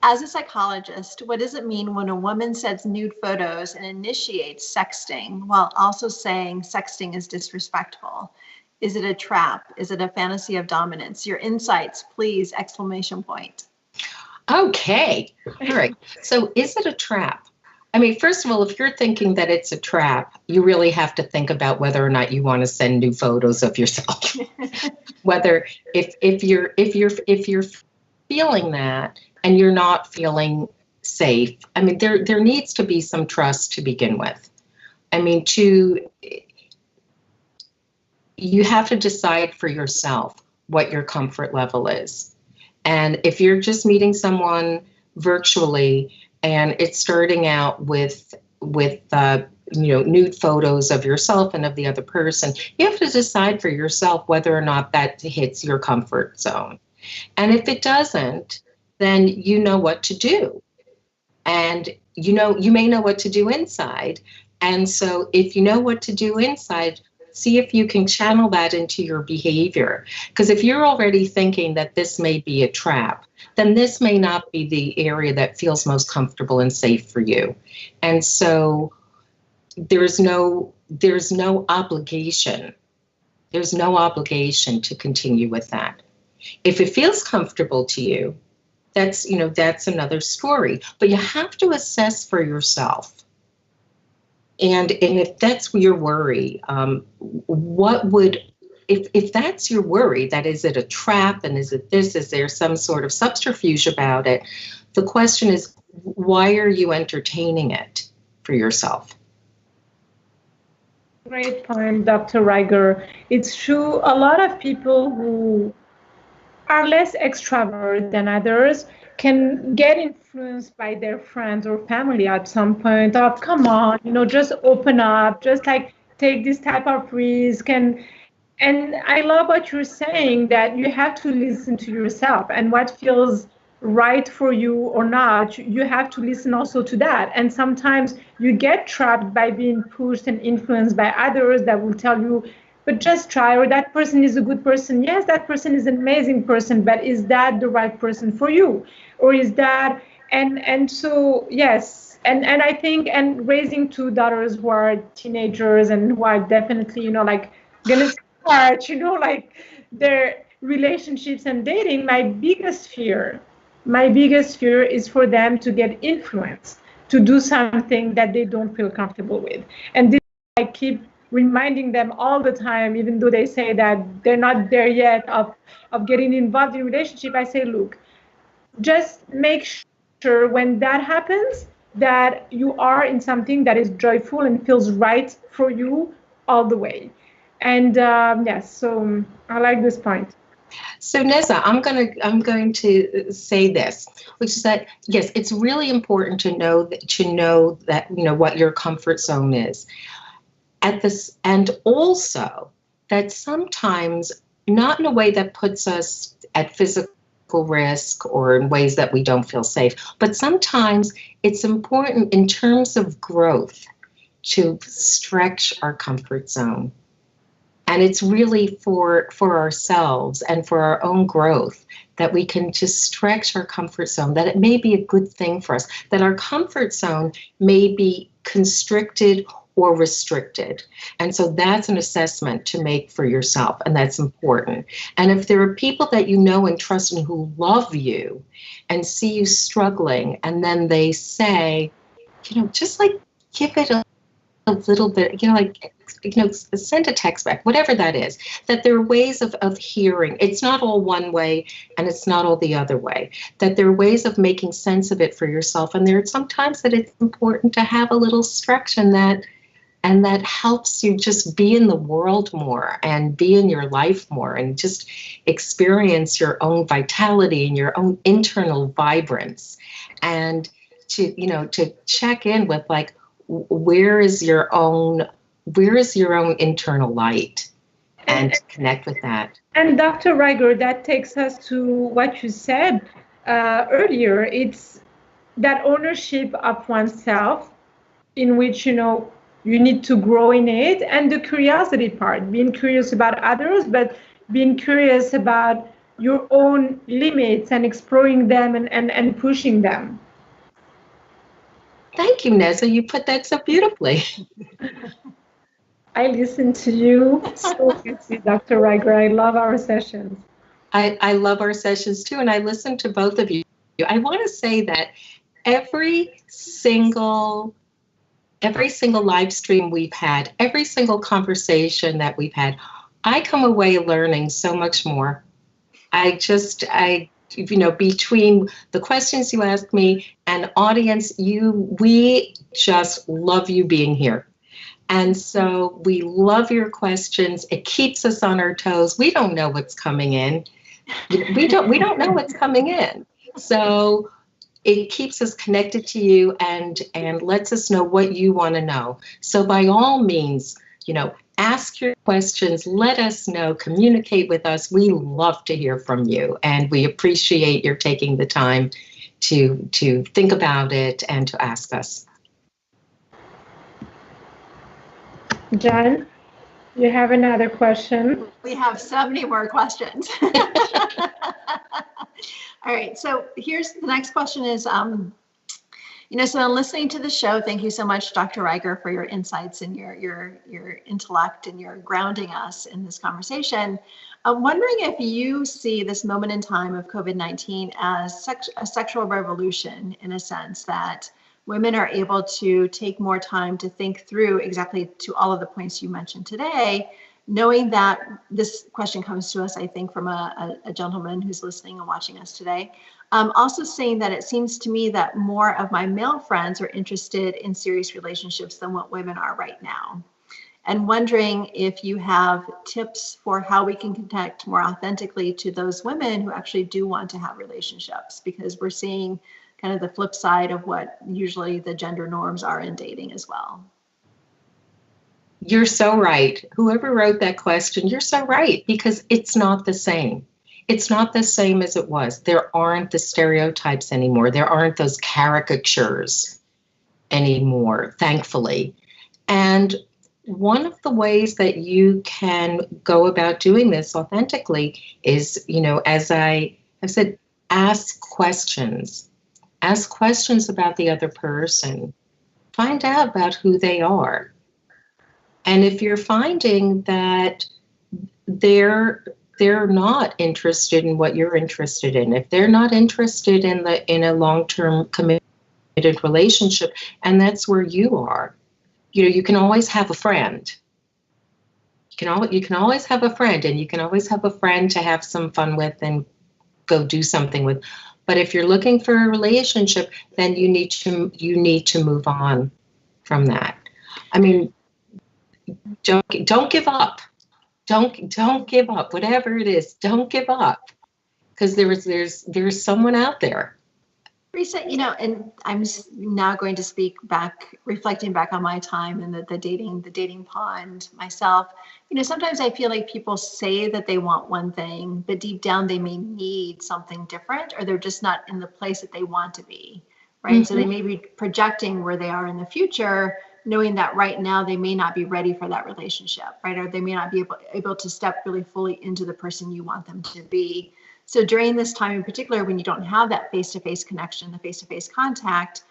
As a psychologist, what does it mean when a woman sends nude photos and initiates sexting while also saying sexting is disrespectful? Is it a trap? Is it a fantasy of dominance? Your insights, please, exclamation point. Okay. All right. So is it a trap? First of all, if you're thinking that it's a trap, you really have to think about whether or not you want to send new photos of yourself. Whether if you're feeling that, and you're not feeling safe, there needs to be some trust to begin with. You have to decide for yourself what your comfort level is. And if you're just meeting someone virtually and it's starting out with nude photos of yourself and of the other person, you have to decide for yourself whether or not that hits your comfort zone. And if it doesn't, then you know what to do. And you may know what to do inside. And so if you know what to do inside, see if you can channel that into your behavior. Because if you're already thinking that this may be a trap, then this may not be the area that feels most comfortable and safe for you. And so there's no obligation. There's no obligation to continue with that. If it feels comfortable to you, that's another story. But you have to assess for yourself. And if that's your worry, if that's your worry, that is it a trap, and is there some sort of subterfuge about it? The question is, why are you entertaining it for yourself? Great point, Dr. Ryger. It's true, a lot of people who are less extrovert than others can get influenced by their friends or family at some point of, come on, just open up, just like take this type of risk. And I love what you're saying, that you have to listen to yourself, and what feels right for you or not, you have to listen also to that. And sometimes you get trapped by being pushed and influenced by others that will tell you, but just try, or that person is a good person. Yes, that person is an amazing person, but is that the right person for you? Or is that, and so, yes. And I think, and raising two daughters who are teenagers and who are definitely, like gonna start, like their relationships and dating, my biggest fear is for them to get influenced to do something that they don't feel comfortable with. And this, I keep reminding them all the time, even though they say that they're not there yet of getting involved in relationship. I say, look, just make sure when that happens that you are in something that is joyful and feels right for you all the way. And yes, so I like this point. So Neza, I'm going to say this, which is that yes, it's really important to know that what your comfort zone is. At this, and also that sometimes, not in a way that puts us at physical risk or in ways that we don't feel safe, but sometimes it's important in terms of growth to stretch our comfort zone. And it's really for ourselves and for our own growth that we can just stretch our comfort zone, that it may be a good thing for us, that our comfort zone may be constricted or restricted. And so that's an assessment to make for yourself, and that's important. And if there are people that you know and trust and who love you and see you struggling, and then they say, just like give it a little bit, send a text back, whatever that is, that there are ways of hearing. It's not all one way and it's not all the other way, that there are ways of making sense of it for yourself. And there are sometimes that it's important to have a little stretch, and that helps you just be in the world more and be in your life more and just experience your own vitality and your own internal vibrance, and to check in with, like, where is your own internal light, and connect with that. And Dr. Ryger, that takes us to what you said earlier. It's that ownership of oneself, in which you need to grow in it, and the curiosity part, being curious about others, but being curious about your own limits and exploring them and pushing them. Thank you, Neza. You put that so beautifully. I listen to you so beautifully, Dr. Ryger. I love our sessions. I love our sessions too, and I listen to both of you. I want to say that every single live stream we've had, every single conversation that we've had, I come away learning so much more. Between the questions you ask me and audience, we just love you being here. And so we love your questions. It keeps us on our toes. We don't know what's coming in. We don't know what's coming in. So it keeps us connected to you and lets us know what you want to know. So by all means, ask your questions, let us know, communicate with us. We love to hear from you, and we appreciate your taking the time to think about it and to ask us. John? You have another question? We have so many more questions. All right, so here's the next question is, so in listening to the show, thank you so much, Dr. Ryger, for your insights and your intellect and your grounding us in this conversation. I'm wondering if you see this moment in time of COVID-19 as a sexual revolution, in a sense that women are able to take more time to think through exactly to all of the points you mentioned today, knowing that this question comes to us, I think, from a gentleman who's listening and watching us today. Also saying that it seems to me that more of my male friends are interested in serious relationships than what women are right now. And wondering if you have tips for how we can connect more authentically to those women who actually do want to have relationships, because we're seeing kind of the flip side of what usually the gender norms are in dating as well. You're so right. Whoever wrote that question, you're so right, because it's not the same. It's not the same as it was. There aren't the stereotypes anymore. There aren't those caricatures anymore, thankfully. And one of the ways that you can go about doing this authentically is, as I have said, ask questions. Ask questions about the other person. Find out about who they are. And if you're finding that they're not interested in what you're interested in, if they're not interested in a long-term committed relationship, and that's where you are, you can always have a friend. You can always have a friend, and you can always have a friend to have some fun with and go do something with. But if you're looking for a relationship, then you need to move on from that. I mean, don't give up. Don't give up. Whatever it is, don't give up, because there's someone out there. Risa, and I'm now going to speak back, reflecting back on my time in the dating pond myself. Sometimes I feel like people say that they want one thing, but deep down they may need something different, or they're just not in the place that they want to be, right? Mm-hmm. So they may be projecting where they are in the future, knowing that right now they may not be ready for that relationship, right? Or they may not be able to step really fully into the person you want them to be. So during this time in particular, when you don't have that face-to-face connection, the face-to-face contact,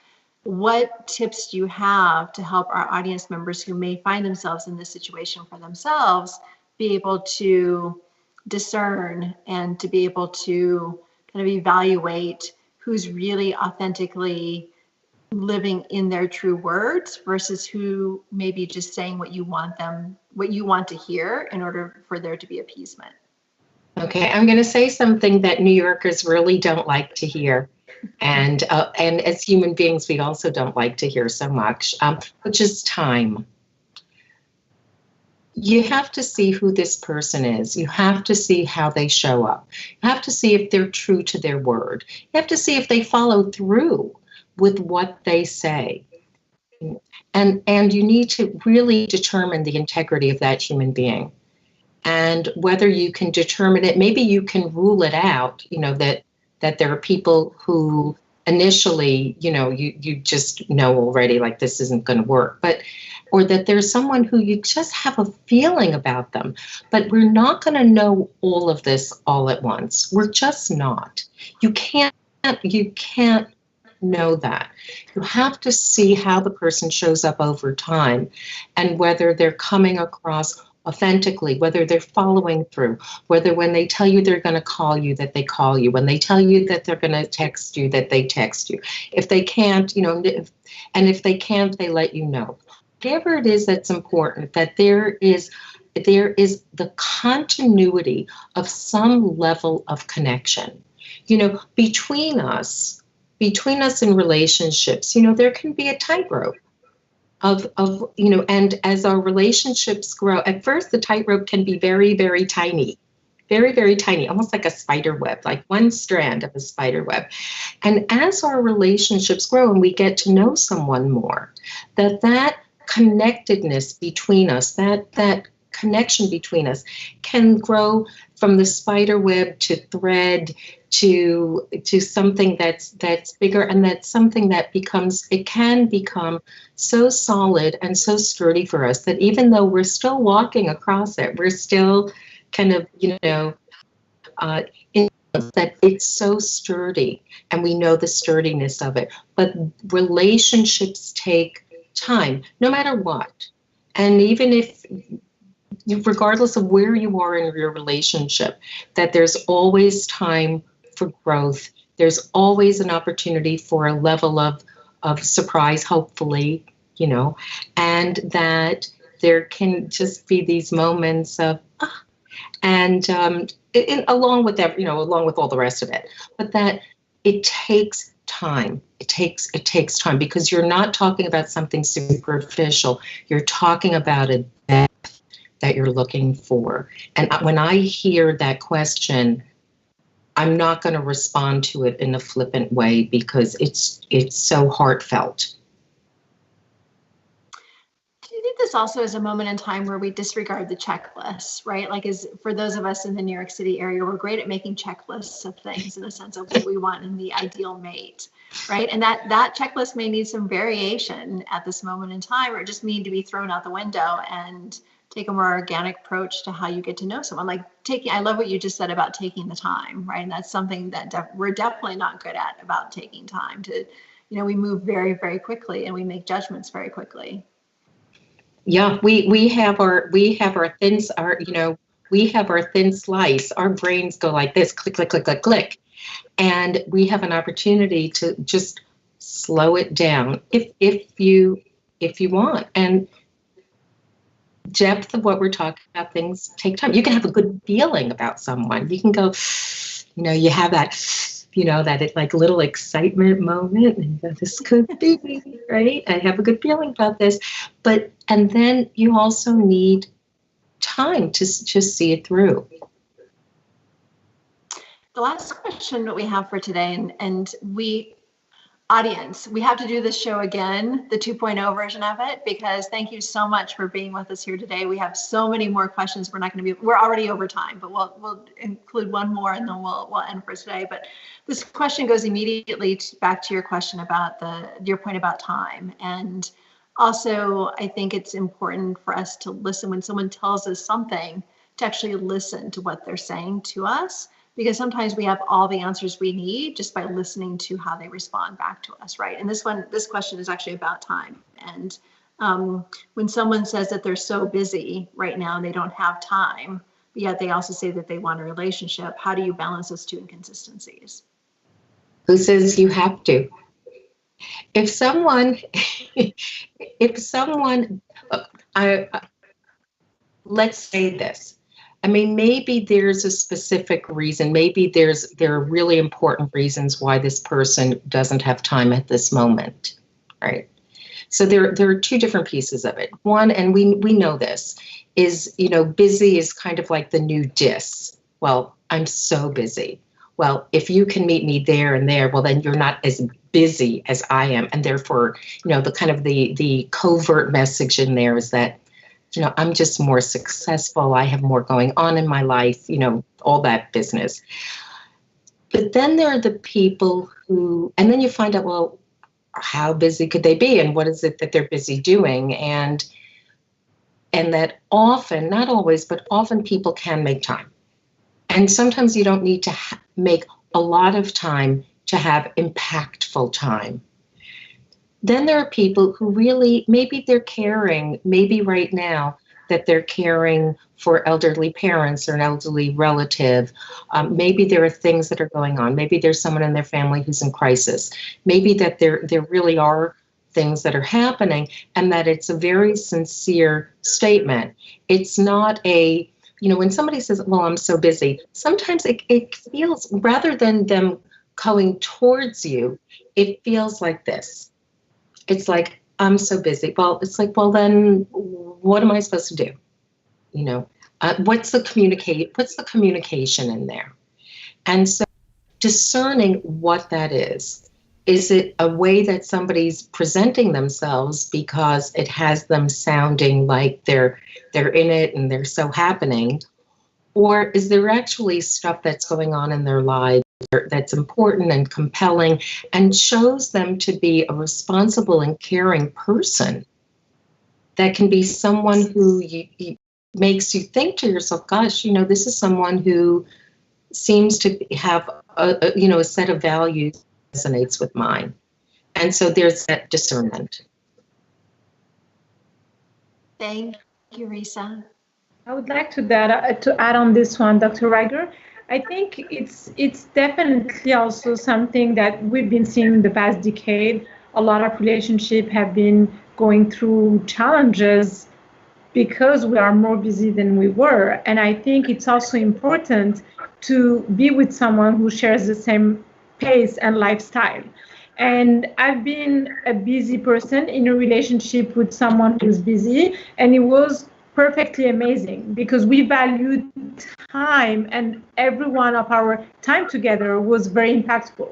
what tips do you have to help our audience members who may find themselves in this situation for themselves be able to discern and to be able to kind of evaluate who's really authentically living in their true words versus who may be just saying what you want to hear in order for there to be appeasement? Okay, I'm going to say something that New Yorkers really don't like to hear, and as human beings, we also don't like to hear so much, which is time. You have to see who this person is. You have to see how they show up. You have to see if they're true to their word. You have to see if they follow through with what they say. And you need to really determine the integrity of that human being. And whether you can determine it, maybe you can rule it out, that there are people who initially, you just know already, like, this isn't going to work, or that there's someone who you just have a feeling about them, but we're not going to know all of this all at once. We're just not. You can't know that. You have to see how the person shows up over time and whether they're coming across authentically, whether they're following through, whether when they tell you they're going to call you, that they call you, when they tell you that they're going to text you, that they text you. If they can't, if they can't, they let you know. Whatever it is that's important, that there is the continuity of some level of connection, between us in relationships. There can be a tightrope of and as our relationships grow, at first the tightrope can be very, very tiny, very, very tiny, almost like a spider web, like one strand of a spider web. And as our relationships grow and we get to know someone more, that connectedness between us, that connection between us can grow from the spider web to thread to something that's bigger, and that's something that can become so solid and so sturdy for us that even though we're still walking across it, we're still kind of, in that it's so sturdy, and we know the sturdiness of it. But relationships take time, no matter what. And even if, regardless of where you are in your relationship, that there's always time for growth. There's always an opportunity for a level of surprise, hopefully, and that there can just be these moments of, along with that, along with all the rest of it, but that it takes time. It takes time, because you're not talking about something superficial. You're talking about a depth that you're looking for. And when I hear that question, I'm not going to respond to it in a flippant way, because it's so heartfelt. Do you think this also is a moment in time where we disregard the checklists, right? Like, for those of us in the New York City area, we're great at making checklists of things in the sense of what we want in the ideal mate, right? And that checklist may need some variation at this moment in time, or just need to be thrown out the window and take a more organic approach to how you get to know someone. Like I love what you just said about taking the time, right? And that's something that we're definitely not good at, about taking time to, we move very, very quickly, and we make judgments very quickly. Yeah, we have our thin slice. Our brains go like this, click, click, click, click, click. And we have an opportunity to just slow it down if you want. And depth of what we're talking about, things take time. You can have a good feeling about someone. You can go, you have that, that like little excitement moment, and this could be me, right? I have a good feeling about this. And then you also need time to just see it through. The last question that we have for today, and audience, we have to do this show again, the 2.0 version of it, because thank you so much for being with us here today. We have so many more questions. We're already over time, but we'll include one more, and then we'll end for today. But this question goes immediately back to your question about your point about time. And also, I think it's important for us to listen when someone tells us something, to actually listen to what they're saying to us, because sometimes we have all the answers we need just by listening to how they respond back to us, right? And this question is actually about time. And when someone says that they're so busy right now and they don't have time, but yet they also say that they want a relationship, how do you balance those two inconsistencies? Who says you have to? Let's say this. I mean, maybe there's a specific reason. Maybe there are really important reasons why this person doesn't have time at this moment, right? So there are two different pieces of it. One, and we know this, is, busy is kind of like the new diss. Well, I'm so busy. Well, if you can meet me there and there, well, then you're not as busy as I am. And therefore, the kind of the covert message in there is that, I'm just more successful. I have more going on in my life, all that business. But then there are the people who, and then you find out, well, how busy could they be? And what is it that they're busy doing? And that often, not always, but often people can make time. And sometimes you don't need to make a lot of time to have impactful time. Then there are people who really, maybe they're caring, maybe right now that they're caring for elderly parents or an elderly relative. Maybe there are things that are going on. Maybe there's someone in their family who's in crisis. Maybe that there really are things that are happening, and that it's a very sincere statement. It's not when somebody says, well, I'm so busy, sometimes it feels, rather than them going towards you, it feels like this. It's like, I'm so busy. Well, it's like, well, then what am I supposed to do? What's the communication in there? And so discerning what that is it a way that somebody's presenting themselves because it has them sounding like they're in it and they're so happening? Or is there actually stuff that's going on in their lives that's important and compelling and shows them to be a responsible and caring person that can be someone who makes you think to yourself, gosh, this is someone who seems to have a set of values that resonates with mine. And so there's that discernment. Thank you, Risa. I would like to add on this one, Dr. Ryger. I think it's definitely also something that we've been seeing in the past decade. A lot of relationships have been going through challenges because we are more busy than we were. And I think it's also important to be with someone who shares the same pace and lifestyle. And I've been a busy person in a relationship with someone who's busy, and it was perfectly amazing because we valued time, and every one of our time together was very impactful.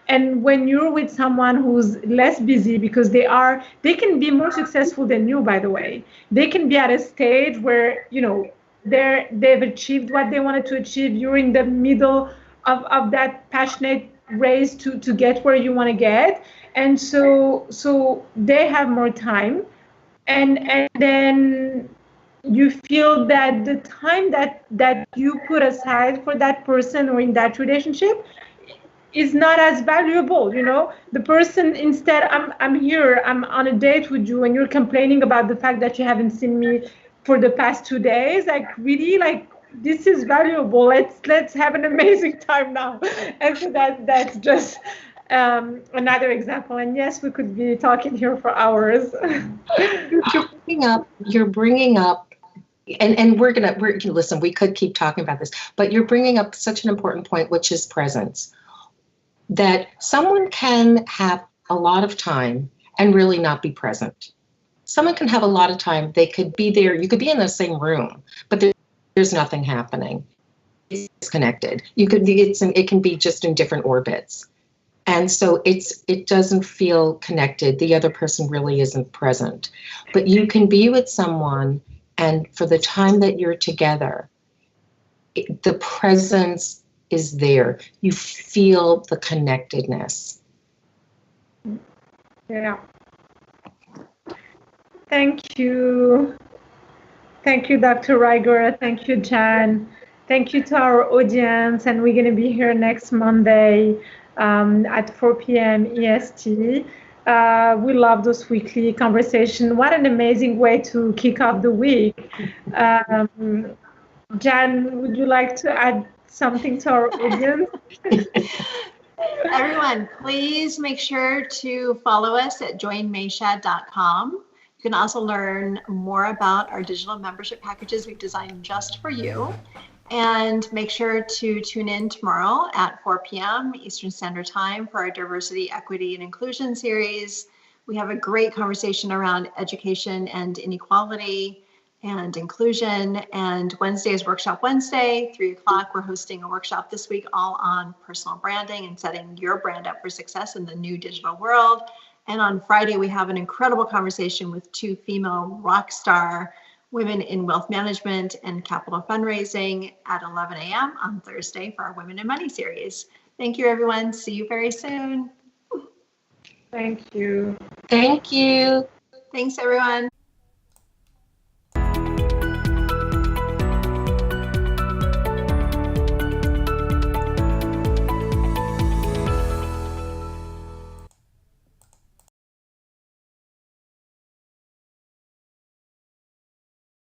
And when you're with someone who's less busy, because they can be more successful than you, by the way, they can be at a stage where they've achieved what they wanted to achieve. You're in the middle of that passionate race to get where you want to get, and so they have more time, and then you feel that the time that you put aside for that person or in that relationship is not as valuable. The person, instead, I'm here, I'm on a date with you, and you're complaining about the fact that you haven't seen me for the past 2 days. Like, really, like, this is valuable. Let's have an amazing time now. And so that's just another example. And yes, we could be talking here for hours. You're bringing up, and we're gonna listen. We could keep talking about this, but you're bringing up such an important point, which is presence. That someone can have a lot of time and really not be present. Someone can have a lot of time. They could be there. You could be in the same room, but there's nothing happening. It's connected. It can be just in different orbits. And so it doesn't feel connected. The other person really isn't present. But you can be with someone, and for the time that you're together, the presence is there. You feel the connectedness. Yeah. Thank you. Thank you, Dr. Ryger. Thank you, Jan. Thank you to our audience. And we're going to be here next Monday at 4 p.m. EST. We love those weekly conversations. What an amazing way to kick off the week. Jan, would you like to add something to our audience? Everyone, please make sure to follow us at joinmayshad.com. You can also learn more about our digital membership packages we've designed just for you. And make sure to tune in tomorrow at 4 p.m. Eastern Standard Time for our Diversity, Equity, and Inclusion series. We have a great conversation around education and inequality and inclusion. And Wednesday is Workshop Wednesday, 3 o'clock. We're hosting a workshop this week all on personal branding and setting your brand up for success in the new digital world. And on Friday, we have an incredible conversation with 2 female rock star women in wealth management and capital fundraising at 11 a.m. on Thursday for our Women in Money series. Thank you, everyone. See you very soon. Thank you. Thank you. Thanks, everyone.